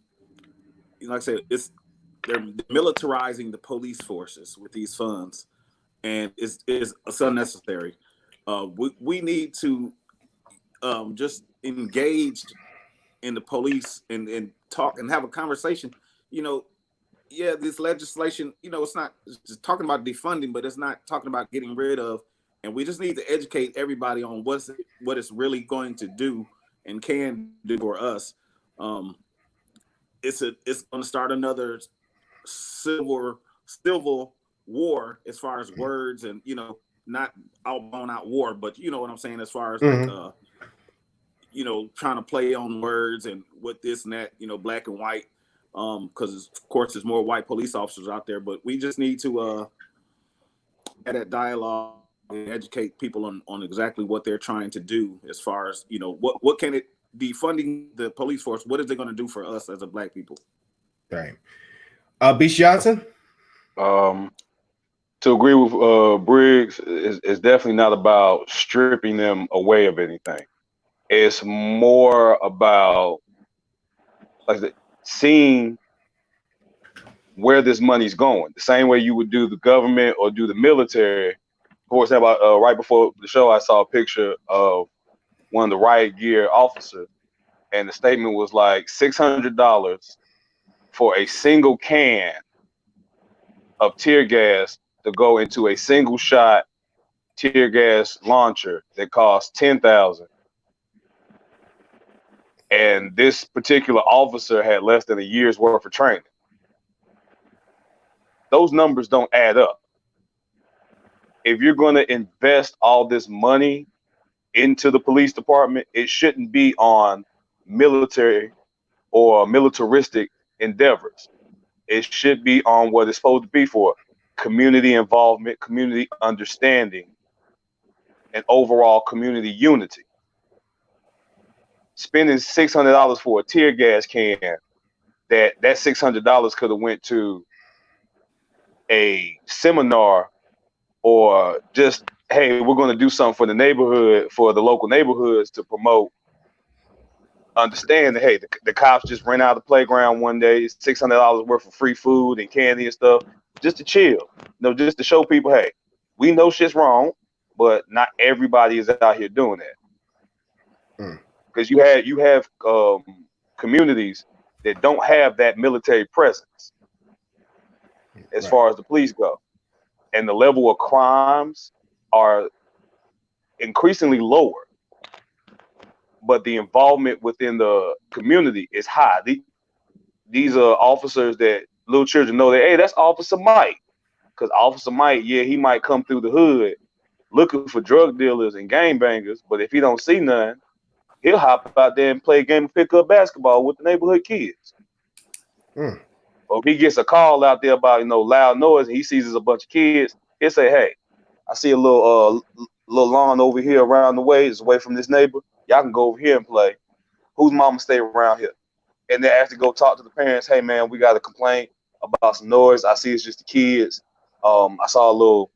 I said, they're militarizing the police forces with these funds, and it's unnecessary. We need to just engage in the police and talk and have a conversation. This legislation, it's not just talking about defunding, but it's not talking about getting rid of. And we just need to educate everybody on what it's really going to do and can do for us. It's going to start another civil war as far as words and not all blown out war, but you know what I'm saying as far as like trying to play on words and what this and that, black and white, because of course there's more white police officers out there, but we just need to have that dialogue and educate people on exactly what they're trying to do as far as what can it defunding the police force, what is it going to do for us as a black people. Right. Beach Johnson. To agree with Briggs, it's definitely not about stripping them away of anything. It's more about seeing where this money's going. The same way you would do the government or do the military. For example, right before the show, I saw a picture of one of the riot gear officers, and the statement was like $600 for a single can of tear gas to go into a single shot tear gas launcher that costs $10,000. And this particular officer had less than a year's worth of training. Those numbers don't add up. If you're going to invest all this money into the police department, it shouldn't be on military or militaristic endeavors. It should be on what it's supposed to be for: community involvement, community understanding, and overall community unity. Spending $600 for a tear gas can, that $600 could have went to a seminar or just, hey, we're going to do something for the neighborhood, for the local neighborhoods to promote. Understand that, hey, the cops just ran out of the playground one day, $600 worth of free food and candy and stuff, just to chill. Just to show people, hey, we know shit's wrong, but not everybody is out here doing that. Because you have communities that don't have that military presence as far as the police go. And the level of crimes are increasingly lower, but the involvement within the community is high. These are officers that little children know that, hey, that's Officer Mike. Because Officer Mike, he might come through the hood looking for drug dealers and gangbangers, but if he don't see none, he'll hop out there and play a game of pickup basketball with the neighborhood kids. Mm. Or if he gets a call out there about, loud noise and he sees there's a bunch of kids, he'll say, hey, I see a little lawn over here around the way. It's away from this neighbor. Y'all can go over here and play. Whose mama stay around here? And then actually go talk to the parents. Hey, man, we got a complaint about some noise. I see it's just the kids. I saw a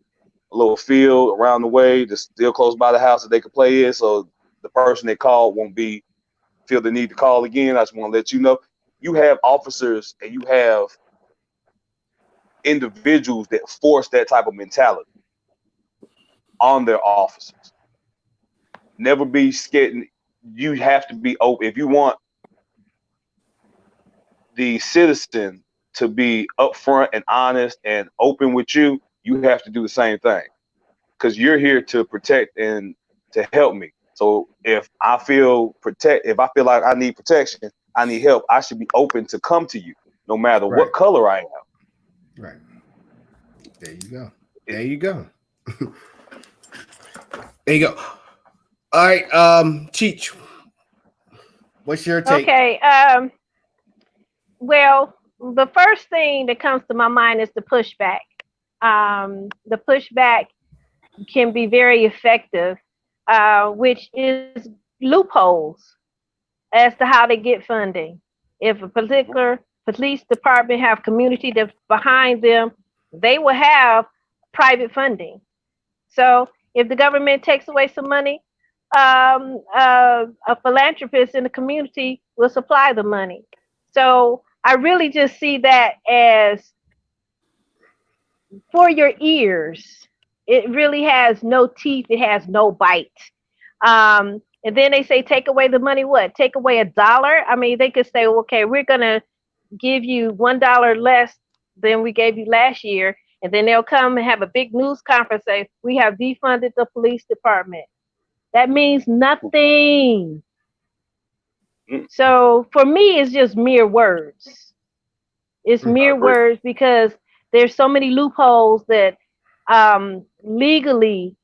little field around the way that's still close by the house that they could play in. So the person they called won't feel the need to call again. I just want to let you know. You have officers and you have individuals that force that type of mentality on their officers. Never be scared. You have to be open. If you want the citizen to be upfront and honest and open with you, you have to do the same thing, because you're here to protect and to help me. So if I feel like I need protection, I need help, I should be open to come to you, no matter what color I am. Right. There you go. There you go. There you go. All right, Cheech, what's your take? Okay. Well, the first thing that comes to my mind is the pushback. The pushback can be very effective, which is loopholes as to how they get funding. If a particular police department have community that's behind them, they will have private funding. So if the government takes away some money, a philanthropist in the community will supply the money. So I really just see that as for your ears. It really has no teeth. It has no bite. And then they say, take away the money. What? Take away $1? I mean, they could say, okay, we're going to give you $1 less than we gave you last year. And then they'll come and have a big news conference, say, we have defunded the police department. That means nothing. So for me, it's just mere words. It's mere words, because there's so many loopholes that legally,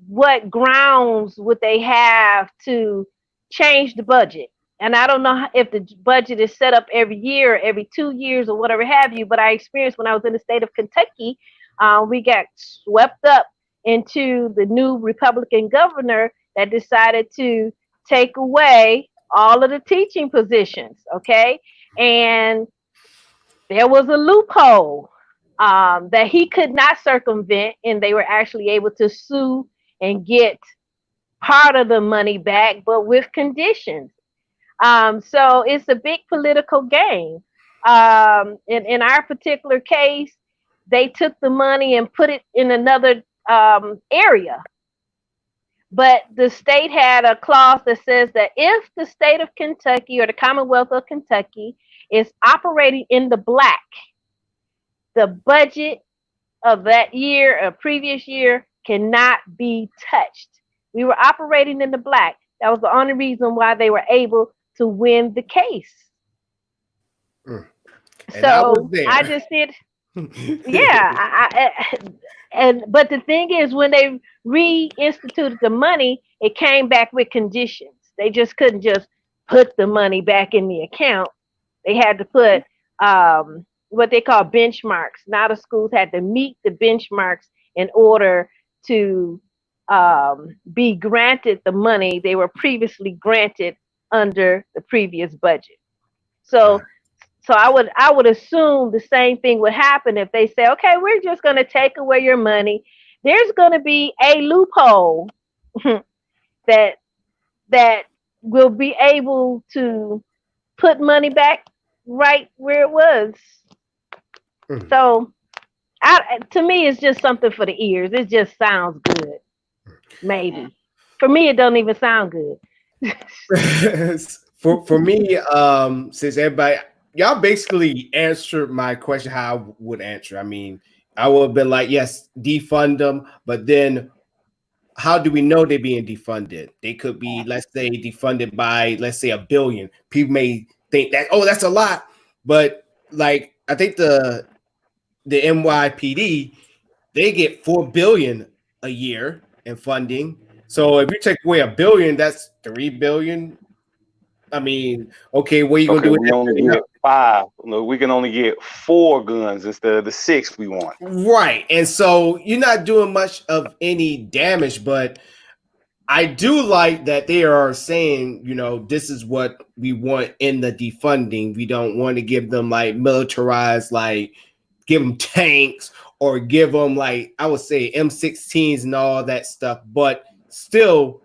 what grounds would they have to change the budget? And I don't know if the budget is set up every year, every 2 years, or whatever have you. But I experienced when I was in the state of Kentucky, we got swept up into the new Republican governor that decided to take away all of the teaching positions. Okay. And there was a loophole that he could not circumvent, and they were actually able to sue and get part of the money back, but with conditions. So it's a big political game. In our particular case, they took the money and put it in another area. But the state had a clause that says that if the state of Kentucky or the Commonwealth of Kentucky is operating in the black, the budget of that year or previous year cannot be touched. We were operating in the black. That was the only reason why they were able to win the case. So I just did. Yeah. But the thing is, when they reinstituted the money, it came back with conditions. They just couldn't just put the money back in the account. They had to put what they call benchmarks. Now the schools had to meet the benchmarks in order to be granted the money they were previously granted under the previous budget. So I would assume the same thing would happen if they say, okay, we're just going to take away your money. There's going to be a loophole that will be able to put money back right where it was. So to me, it's just something for the ears. It just sounds good. Maybe. For me, it don't even sound good. for me, since everybody, y'all basically answered my question how I would answer. I mean, I would have been like, yes, defund them, but then how do we know they're being defunded? They could be, let's say, defunded by, let's say, $1 billion. People may think that, oh, that's a lot, but like I think the NYPD, they get $4 billion a year in funding. So if you take away $1 billion, that's $3 billion. I mean, okay, what are you gonna Okay, do with we that only billion? get 5. No, we can only get 4 guns instead of the 6 we want. Right. And so you're not doing much of any damage, but I do like that they are saying, this is what we want in the defunding. We don't want to give them like militarized, like give them tanks or give them like, I would say M16s and all that stuff. But still,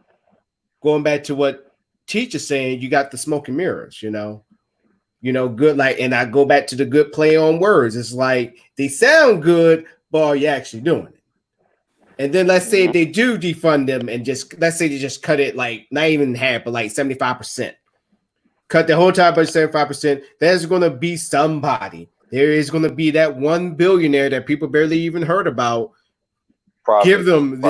going back to what teacher's saying, you got the smoke and mirrors, good. Like, and I go back to the good play on words. It's like they sound good, but are you actually doing it? And then let's say they do defund them and let's say they just cut it like not even half, but like 75%. Cut the whole time by 75%. There's going to be somebody. There is going to be that one billionaire that people barely even heard about. Give them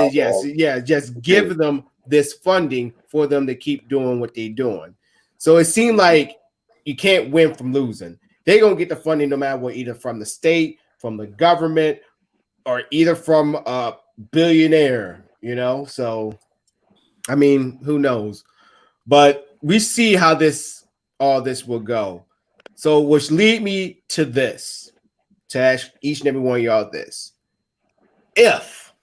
just give them this funding for them to keep doing what they're doing. So it seemed like you can't win from losing. They're going to get the funding no matter what, either from the state, from the government, or either from a billionaire, So, I mean, who knows? But we see how all this will go. So, which lead me to this, to ask each and every one of y'all this. If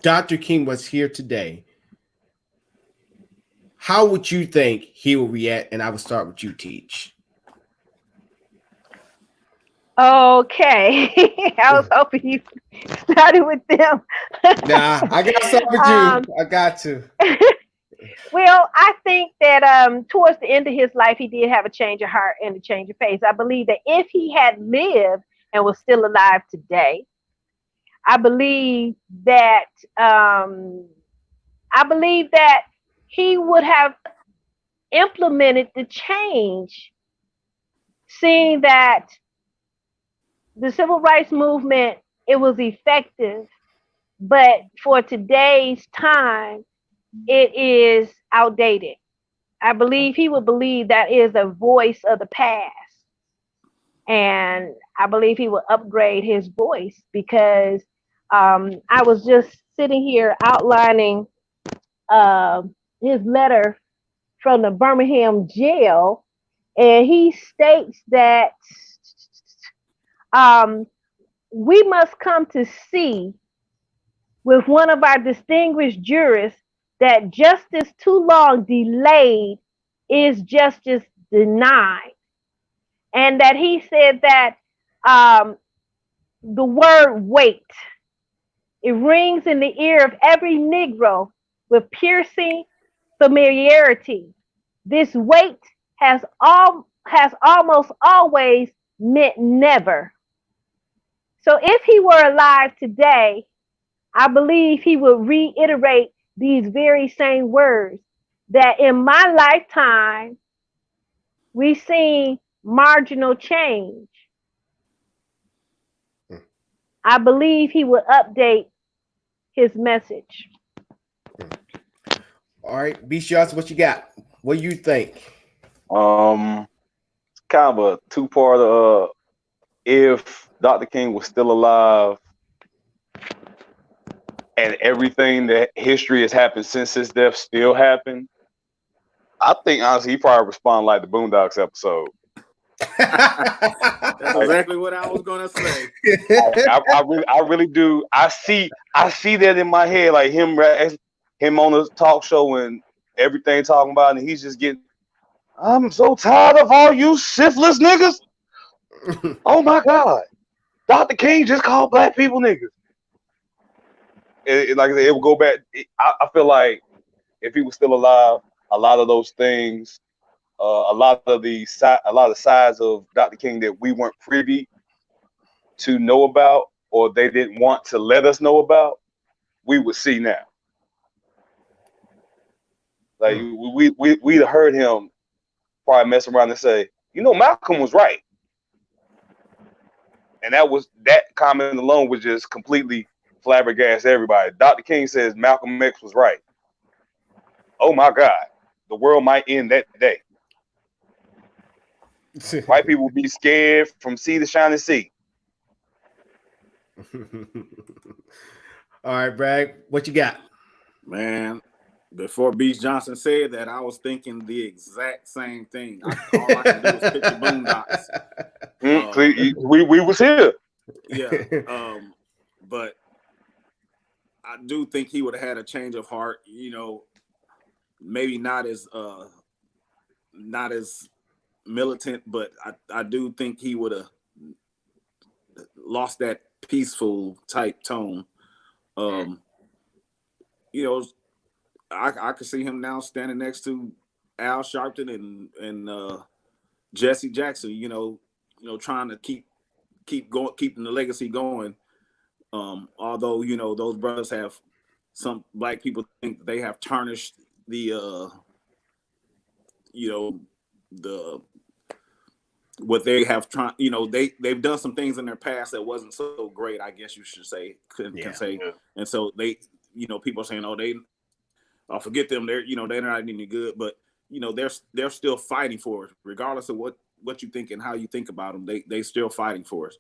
Dr. King was here today, how would you think he would react? And I would start with you, Teach. Okay. I was hoping you started with them. Nah, I got to start with you. I got to. Well, I think that towards the end of his life, he did have a change of heart and a change of face. I believe that if he had lived and was still alive today, I believe that he would have implemented the change, seeing that the civil rights movement, it was effective, but for today's time, it is outdated. I believe he would believe that is a voice of the past. And I believe he would upgrade his voice because I was just sitting here outlining his letter from the Birmingham jail, and he states that we must come to see with one of our distinguished jurists that justice too long delayed is justice denied. And that he said that the word wait, it rings in the ear of every Negro with piercing familiarity. This wait has almost always meant never. So if he were alive today, I believe he would reiterate these very same words, that in my lifetime, we've seen marginal change. I believe he would update his message. All right, B. Shots, what you got? What do you think? It's kind of a two-part. If Dr. King was still alive and everything that history has happened since his death still happened, I think honestly he probably respond like the Boondocks episode. That's exactly what I was gonna say. I really do. I see that in my head, like him on the talk show and everything talking about, and he's just getting. I'm so tired of all you syphilis niggas. Oh my God, Dr. King just called black people niggas. Like I said, it will go back. I feel like if he was still alive, a lot of those things, a lot of the sides of Dr. King that we weren't privy to know about, or they didn't want to let us know about, we would see now. Like we'd heard him probably mess around and say, Malcolm was right. And that comment alone was just completely flabbergasted everybody. Dr. King says Malcolm X was right. Oh my God, the world might end that day. White people will be scared from sea to shining sea. All right, Bragg, what you got? Man, before Beach Johnson said that, I was thinking the exact same thing. All I can do is picture Boondocks. We was here. Yeah, but I do think he would have had a change of heart. You know, maybe not as militant, but I do think he would have lost that peaceful type tone. You know, I could see him now standing next to Al Sharpton and Jesse Jackson. You know, trying to keep going, keeping the legacy going. Although you know those brothers have, some black people think they have tarnished the you know the what they have tried. You know, they've done some things in their past that wasn't so great, I guess you should say, can say. Yeah. And so they, you know, people are saying, oh, I'll forget them. They're, you know, they're not any good, but you know, they're still fighting for it, regardless of what you think and how you think about them. They still fighting for us.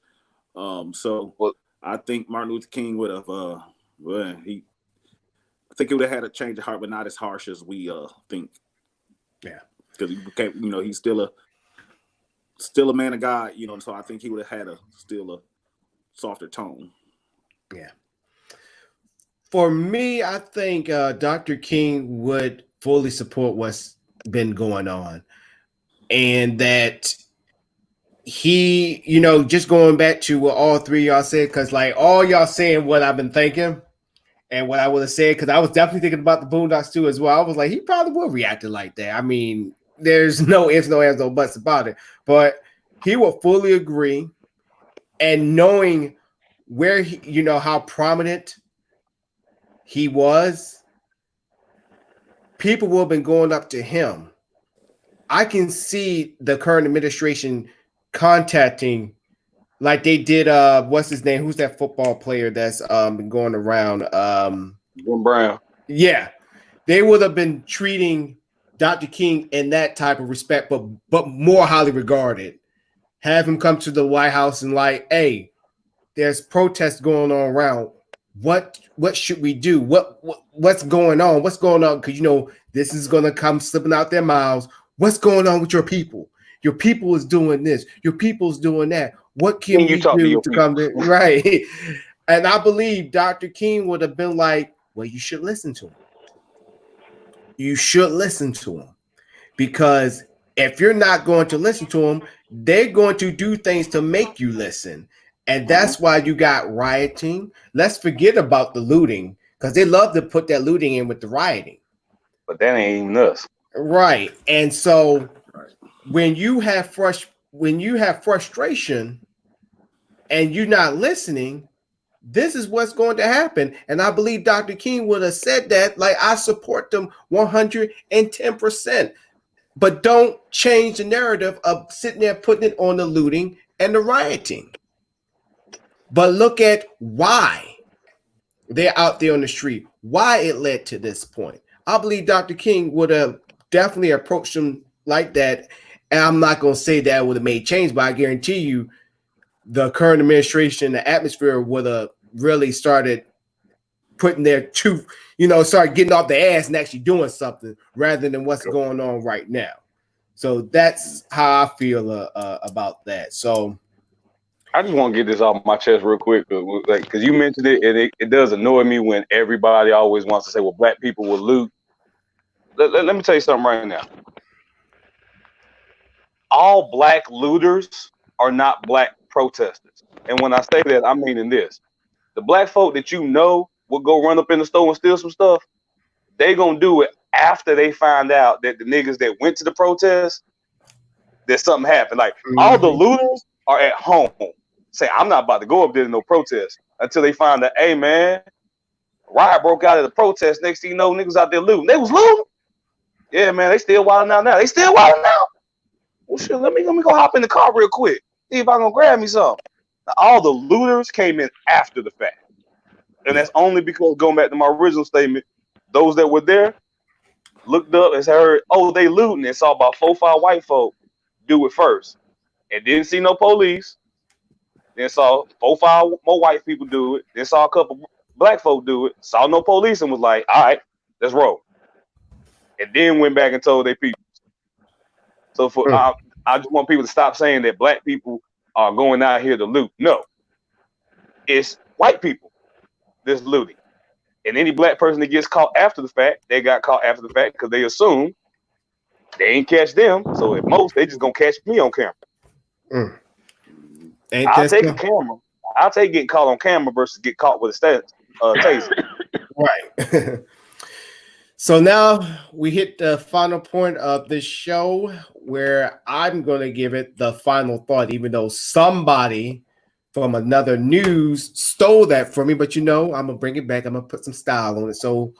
So I think Martin Luther King would have, I think he would have had a change of heart, but not as harsh as we think. Yeah, because he became, you know, he's still a man of God, you know. So I think he would have had still a softer tone. Yeah. For me, I think Dr. King would fully support what's been going on, and that he, you know, just going back to what all three of y'all said, because like all y'all saying what I've been thinking and what I would have said, because I was definitely thinking about the Boondocks too as well. I was like, he probably would react like that. I mean, there's no ifs, no ands, no buts about it, but he will fully agree. And knowing where he, you know, how prominent he was, people will have been going up to him. I can see the current administration contacting, like they did, what's his name? Who's that football player that's been going around? Jim Brown. Yeah. They would have been treating Dr. King in that type of respect, but more highly regarded. Have him come to the White House and like, hey, there's protests going on around. What should we do? What's going on? What's going on? Because you know this is gonna come slipping out their mouths. What's going on with your people? Your people is doing this. Your people's doing that. What can we do to come to right? And I believe Dr. King would have been like, well, you should listen to him. You should listen to him, because if you're not going to listen to them, they're going to do things to make you listen. And that's why you got rioting. Let's forget about the looting, because they love to put that looting in with the rioting. But that ain't even us. Right. And so when you have frustration and you're not listening, this is what's going to happen. And I believe Dr. King would have said that, like, I support them 110%. But don't change the narrative of sitting there putting it on the looting and the rioting. But look at why they're out there on the street, why it led to this point. I believe Dr. King would have definitely approached them like that. And I'm not going to say that would have made change, but I guarantee you the current administration, the atmosphere would have really started putting their start getting off the ass and actually doing something rather than what's going on right now. So that's how I feel about that. So I just want to get this off my chest real quick, because you mentioned it, and it does annoy me when everybody always wants to say, well, black people will loot. Let me tell you something right now. All black looters are not black protesters. And when I say that, I mean in this. The black folk that you know will go run up in the store and steal some stuff, they gonna do it after they find out that the niggas that went to the protest, that something happened. Like, all the looters are at home. Say, I'm not about to go up there to no protest until they find that, hey, man, riot broke out at the protest. Next thing you know, niggas out there looting. They was looting. Yeah, man, they still wilding out now. They still wilding out. Well, shit, let me go hop in the car real quick. See if I can grab me something. Now, all the looters came in after the fact. And that's only because, going back to my original statement, those that were there looked up and heard, oh, they looting, and saw about 4 or 5 white folk do it first. And didn't see no police. Then saw 4 or 5 more white people do it. Then saw a couple black folk do it, saw no police, and was like, all right, let's roll. And then went back and told their people. So I just want people to stop saying that black people are going out here to loot. No, it's white people that's looting. And any black person that gets caught after the fact, they got caught after the fact because they assume they ain't catch them. So at most, they just gonna catch me on camera. I'll take a camera. I'll take getting caught on camera versus get caught with a taser. Right. So now we hit the final point of this show where I'm going to give it the final thought, even though somebody from another news stole that from me. But I'm going to bring it back. I'm going to put some style on it. So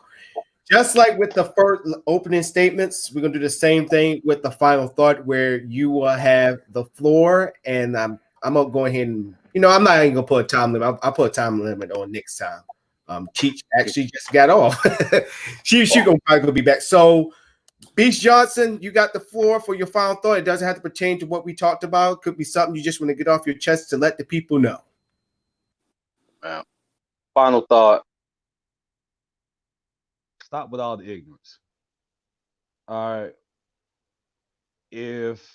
just like with the first opening statements, we're going to do the same thing with the final thought where you will have the floor. And I'm going to go ahead and, I'm not even going to put a time limit. I'll put a time limit on next time. Cheech actually just got off. she gonna probably be back. So, Beast Johnson, you got the floor for your final thought. It doesn't have to pertain to what we talked about. Could be something you just want to get off your chest to let the people know. Final thought. Stop with all the ignorance. All right. If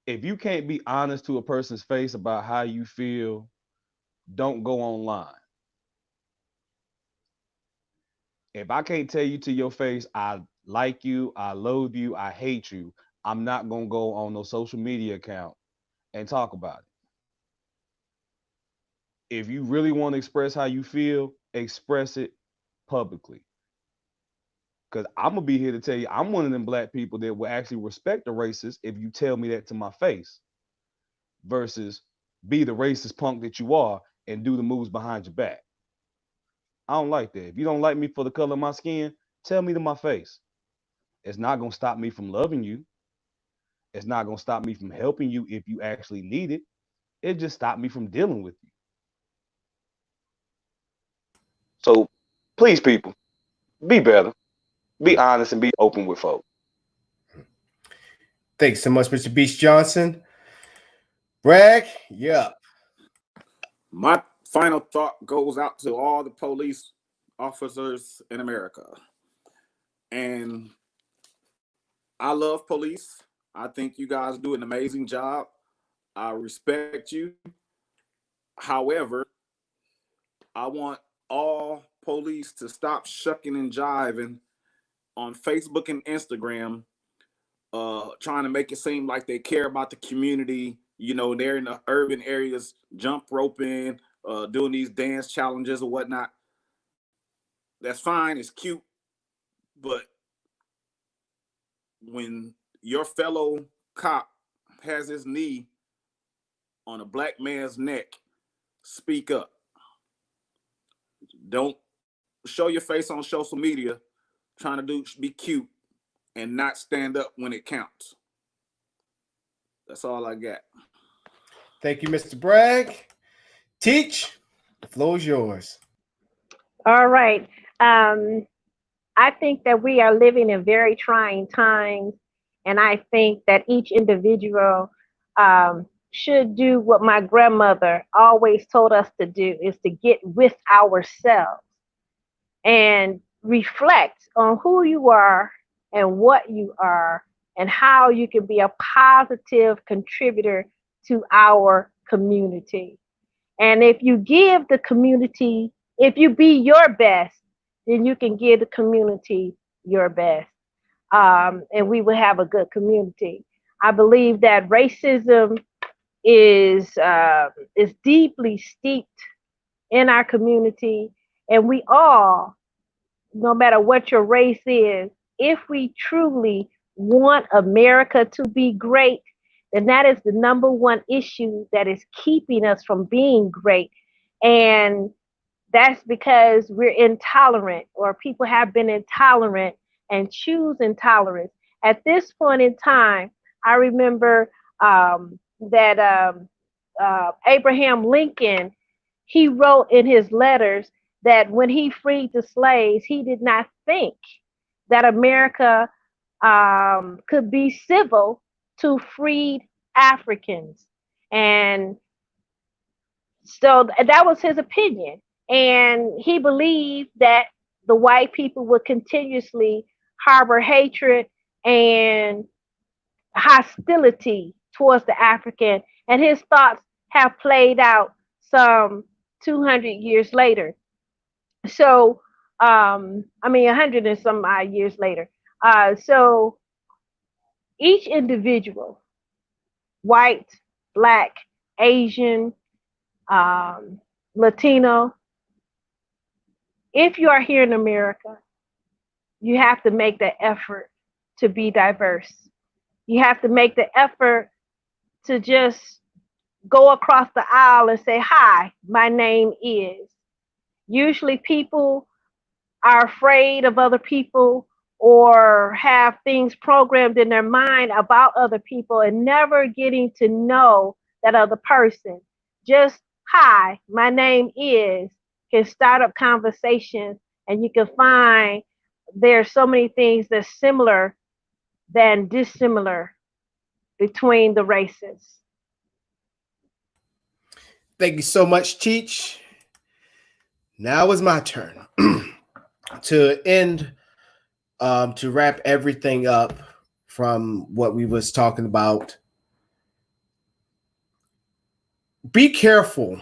you can't be honest to a person's face about how you feel, don't go online. If I can't tell you to your face, I like you, I loathe you, I hate you, I'm not going to go on no social media account and talk about it. If you really want to express how you feel, express it publicly. Because I'm going to be here to tell you, I'm one of them black people that will actually respect the racist if you tell me that to my face versus be the racist punk that you are and do the moves behind your back. I don't like that. If you don't like me for the color of my skin, tell me to my face. It's not going to stop me from loving you. It's not going to stop me from helping you if you actually need it. It just stopped me from dealing with you. So please, people, be better, be honest, and be open with folks. Thanks so much, Mr. Beast Johnson. Bragg, yeah. My final thought goes out to all the police officers in America. And I love police. I think you guys do an amazing job. I respect you. However, I want all police to stop shucking and jiving on Facebook and Instagram, trying to make it seem like they care about the community. They're in the urban areas, jump roping, doing these dance challenges or whatnot. That's fine. It's cute. But when your fellow cop has his knee on a black man's neck, speak up. Don't show your face on social media trying to be cute and not stand up when it counts. That's all I got. Thank you, Mr. Bragg. Teach, the floor is yours. All right. I think that we are living in very trying times, and I think that each individual should do what my grandmother always told us to do, is to get with ourselves and reflect on who you are and what you are and how you can be a positive contributor to our community. And if you give the community, if you be your best, then you can give the community your best. And we will have a good community. I believe that racism is deeply steeped in our community, and we all, no matter what your race is, if we truly want America to be great, then that is the number one issue that is keeping us from being great. And that's because we're intolerant, or people have been intolerant and choose intolerance. At this point in time, I remember that Abraham Lincoln, he wrote in his letters that when he freed the slaves, he did not think that America could be civil to freed Africans. And so that was his opinion. And he believed that the white people would continuously harbor hatred and hostility towards the African. And his thoughts have played out some 200 years later. So, I mean, 100 and some odd years later. So each individual, white, black, Asian, um, Latino, if you are here in America, you have to make the effort to be diverse. You have to make the effort to just go across the aisle and say, "Hi, my name is." Usually people are afraid of other people or have things programmed in their mind about other people and never getting to know that other person. Just, "Hi, my name is," can start up conversations, and you can find there's so many things that's similar than dissimilar between the races. Thank you so much, Teach. Now is my turn to end, to wrap everything up from what we was talking about. Be careful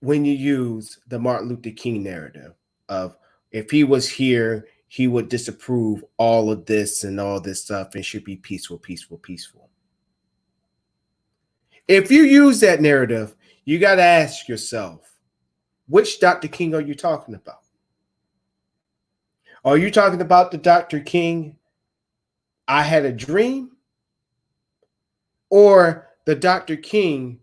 when you use the Martin Luther King narrative of, if he was here, he would disapprove all of this and all this stuff and should be peaceful, peaceful, peaceful. If you use that narrative, you got to ask yourself, which Dr. King are you talking about? Are you talking about the Dr. King, "I had a dream"? Or the Dr. King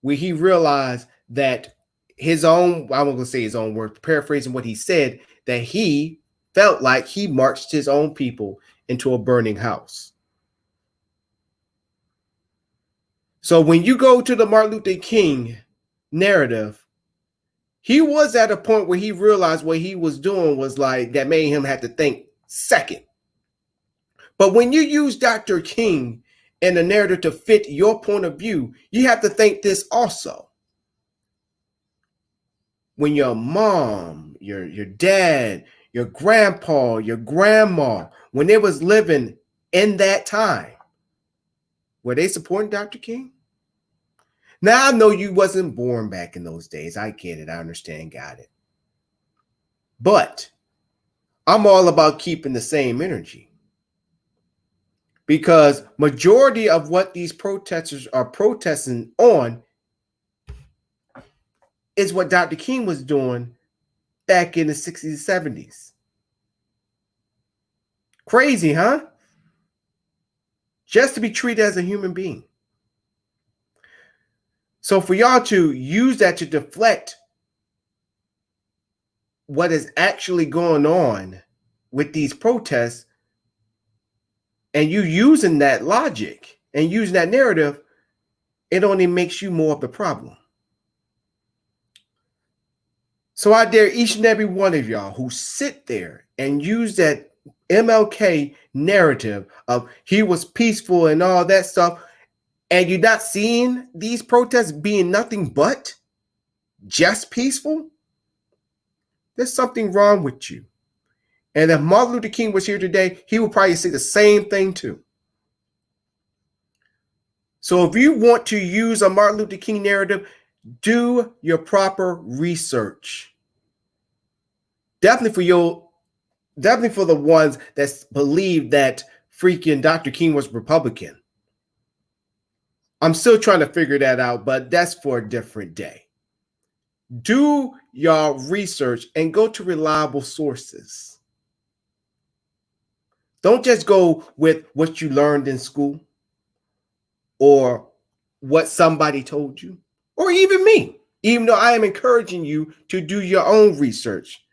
where he realized that his own, I'm going to say his own words, paraphrasing what he said, that he felt like he marched his own people into a burning house? So when you go to the Martin Luther King narrative, he was at a point where he realized what he was doing was like, that made him have to think second. But when you use Dr. King in the narrative to fit your point of view, you have to think this also. When your mom, your dad, your grandpa, your grandma, when they was living in that time, were they supporting Dr. King? Now, I know you wasn't born back in those days. I get it. I understand. Got it. But I'm all about keeping the same energy, because majority of what these protesters are protesting on is what Dr. King was doing back in the 60s, 70s. Crazy, huh? Just to be treated as a human being. So for y'all to use that to deflect what is actually going on with these protests, and you using that logic and using that narrative, it only makes you more of the problem. So I dare each and every one of y'all who sit there and use that MLK narrative of he was peaceful and all that stuff, and you're not seeing these protests being nothing but just peaceful, there's something wrong with you. And if Martin Luther King was here today, he would probably say the same thing too. So if you want to use a Martin Luther King narrative, do your proper research. Definitely for the ones that believe that freaking Dr. King was Republican. I'm still trying to figure that out, but that's for a different day. Do your research and go to reliable sources. Don't just go with what you learned in school or what somebody told you, or even me, even though I am encouraging you to do your own research.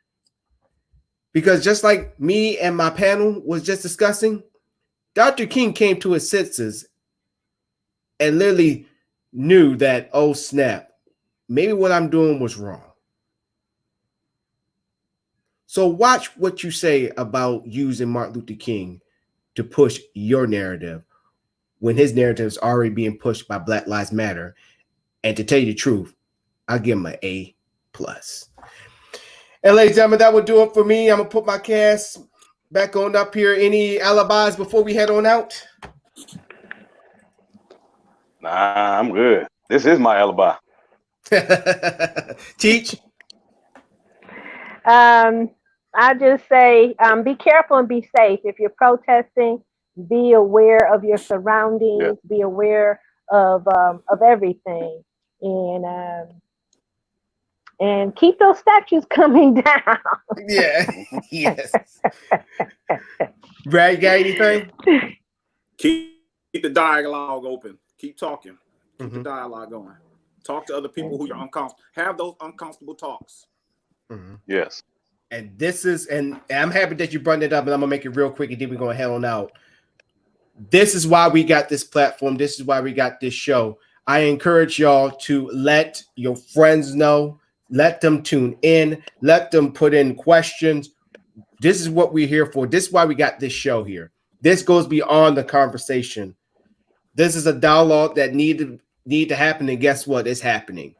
Because just like me and my panel was just discussing, Dr. King came to his senses and literally knew that, oh snap, maybe what I'm doing was wrong. So watch what you say about using Martin Luther King to push your narrative when his narrative is already being pushed by Black Lives Matter. And to tell you the truth, I'll give him an A+. And ladies and gentlemen, that will do it for me. I'm gonna put my cast back on up here. Any alibis before we head on out? Nah, I'm good. This is my alibi. Teach. I just say, be careful and be safe. If you're protesting, be aware of your surroundings. Yeah. Be aware of everything, and keep those statues coming down. Yeah. Yes. Brad, you got anything? Keep the dialogue open. Keep talking. Keep the dialogue going. Talk to other people who you're uncomfortable. Have those uncomfortable talks. Yes. And this is, and I'm happy that you brought it up, and I'm gonna make it real quick, and then we're gonna head on out. This is why we got this platform. This is why we got this show. I encourage y'all to let your friends know, let them tune in, let them put in questions. This is what we're here for. This is why we got this show here. This goes beyond the conversation. This is a dialogue that need to happen, and guess what? It's happening.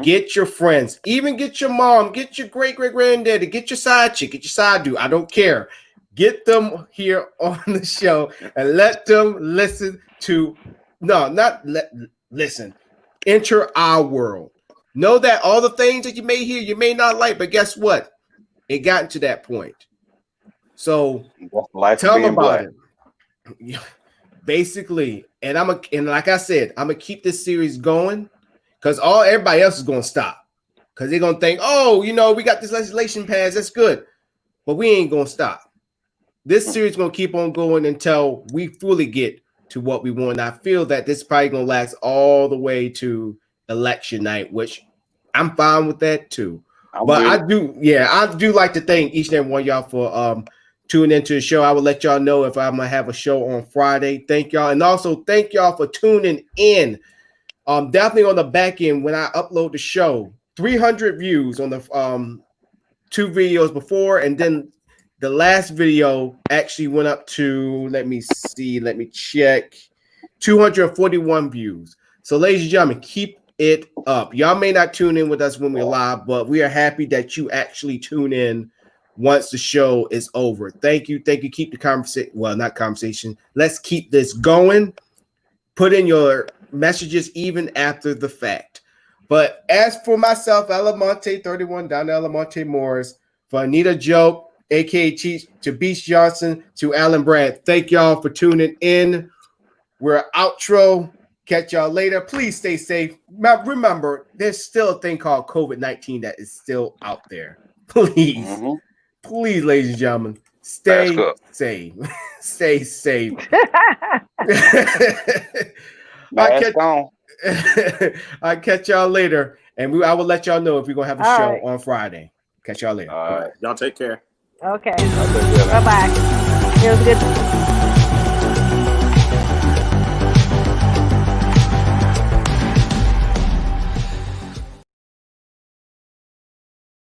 Get your friends, even get your mom, get your great-great-granddaddy, get your side chick, get your side dude. I don't care. Get them here on the show and let them listen to, listen, enter our world. Know that all the things that you may hear, you may not like, but guess what? It got to that point. So tell them about it. Basically, and like I said, I'm gonna keep this series going. Because everybody else is going to stop. Because they're going to think, oh, we got this legislation passed. That's good. But we ain't going to stop. This series is going to keep on going until we fully get to what we want. And I feel that this is probably going to last all the way to election night, which I'm fine with that too. I do like to thank each and every one of y'all for tuning into the show. I will let y'all know if I'm going to have a show on Friday. Thank y'all. And also thank y'all for tuning in. Definitely on the back end when I upload the show, 300 views on the 2 videos before, and then the last video actually went up to, let me check, 241 views. So ladies and gentlemen, keep it up. Y'all may not tune in with us when we're live, but we are happy that you actually tune in once the show is over. Thank you. Keep the conversation, well, not conversation. Let's keep this going. Put in your messages even after the fact. But as for myself, Alamonte 31 down to Alamonte Morris, for Anita Joke, aka Cheech, to Beach Johnson, to Alan Brad, thank y'all for tuning in. We're outro. Catch y'all later. Please stay safe. Remember, there's still a thing called COVID-19 that is still out there. Please, please, ladies and gentlemen, stay safe. Stay safe. I'll catch y'all later, and I will let y'all know if we're gonna have a show on Friday. Catch y'all later. All right. Y'all take care. Okay. Bye-bye. It was good.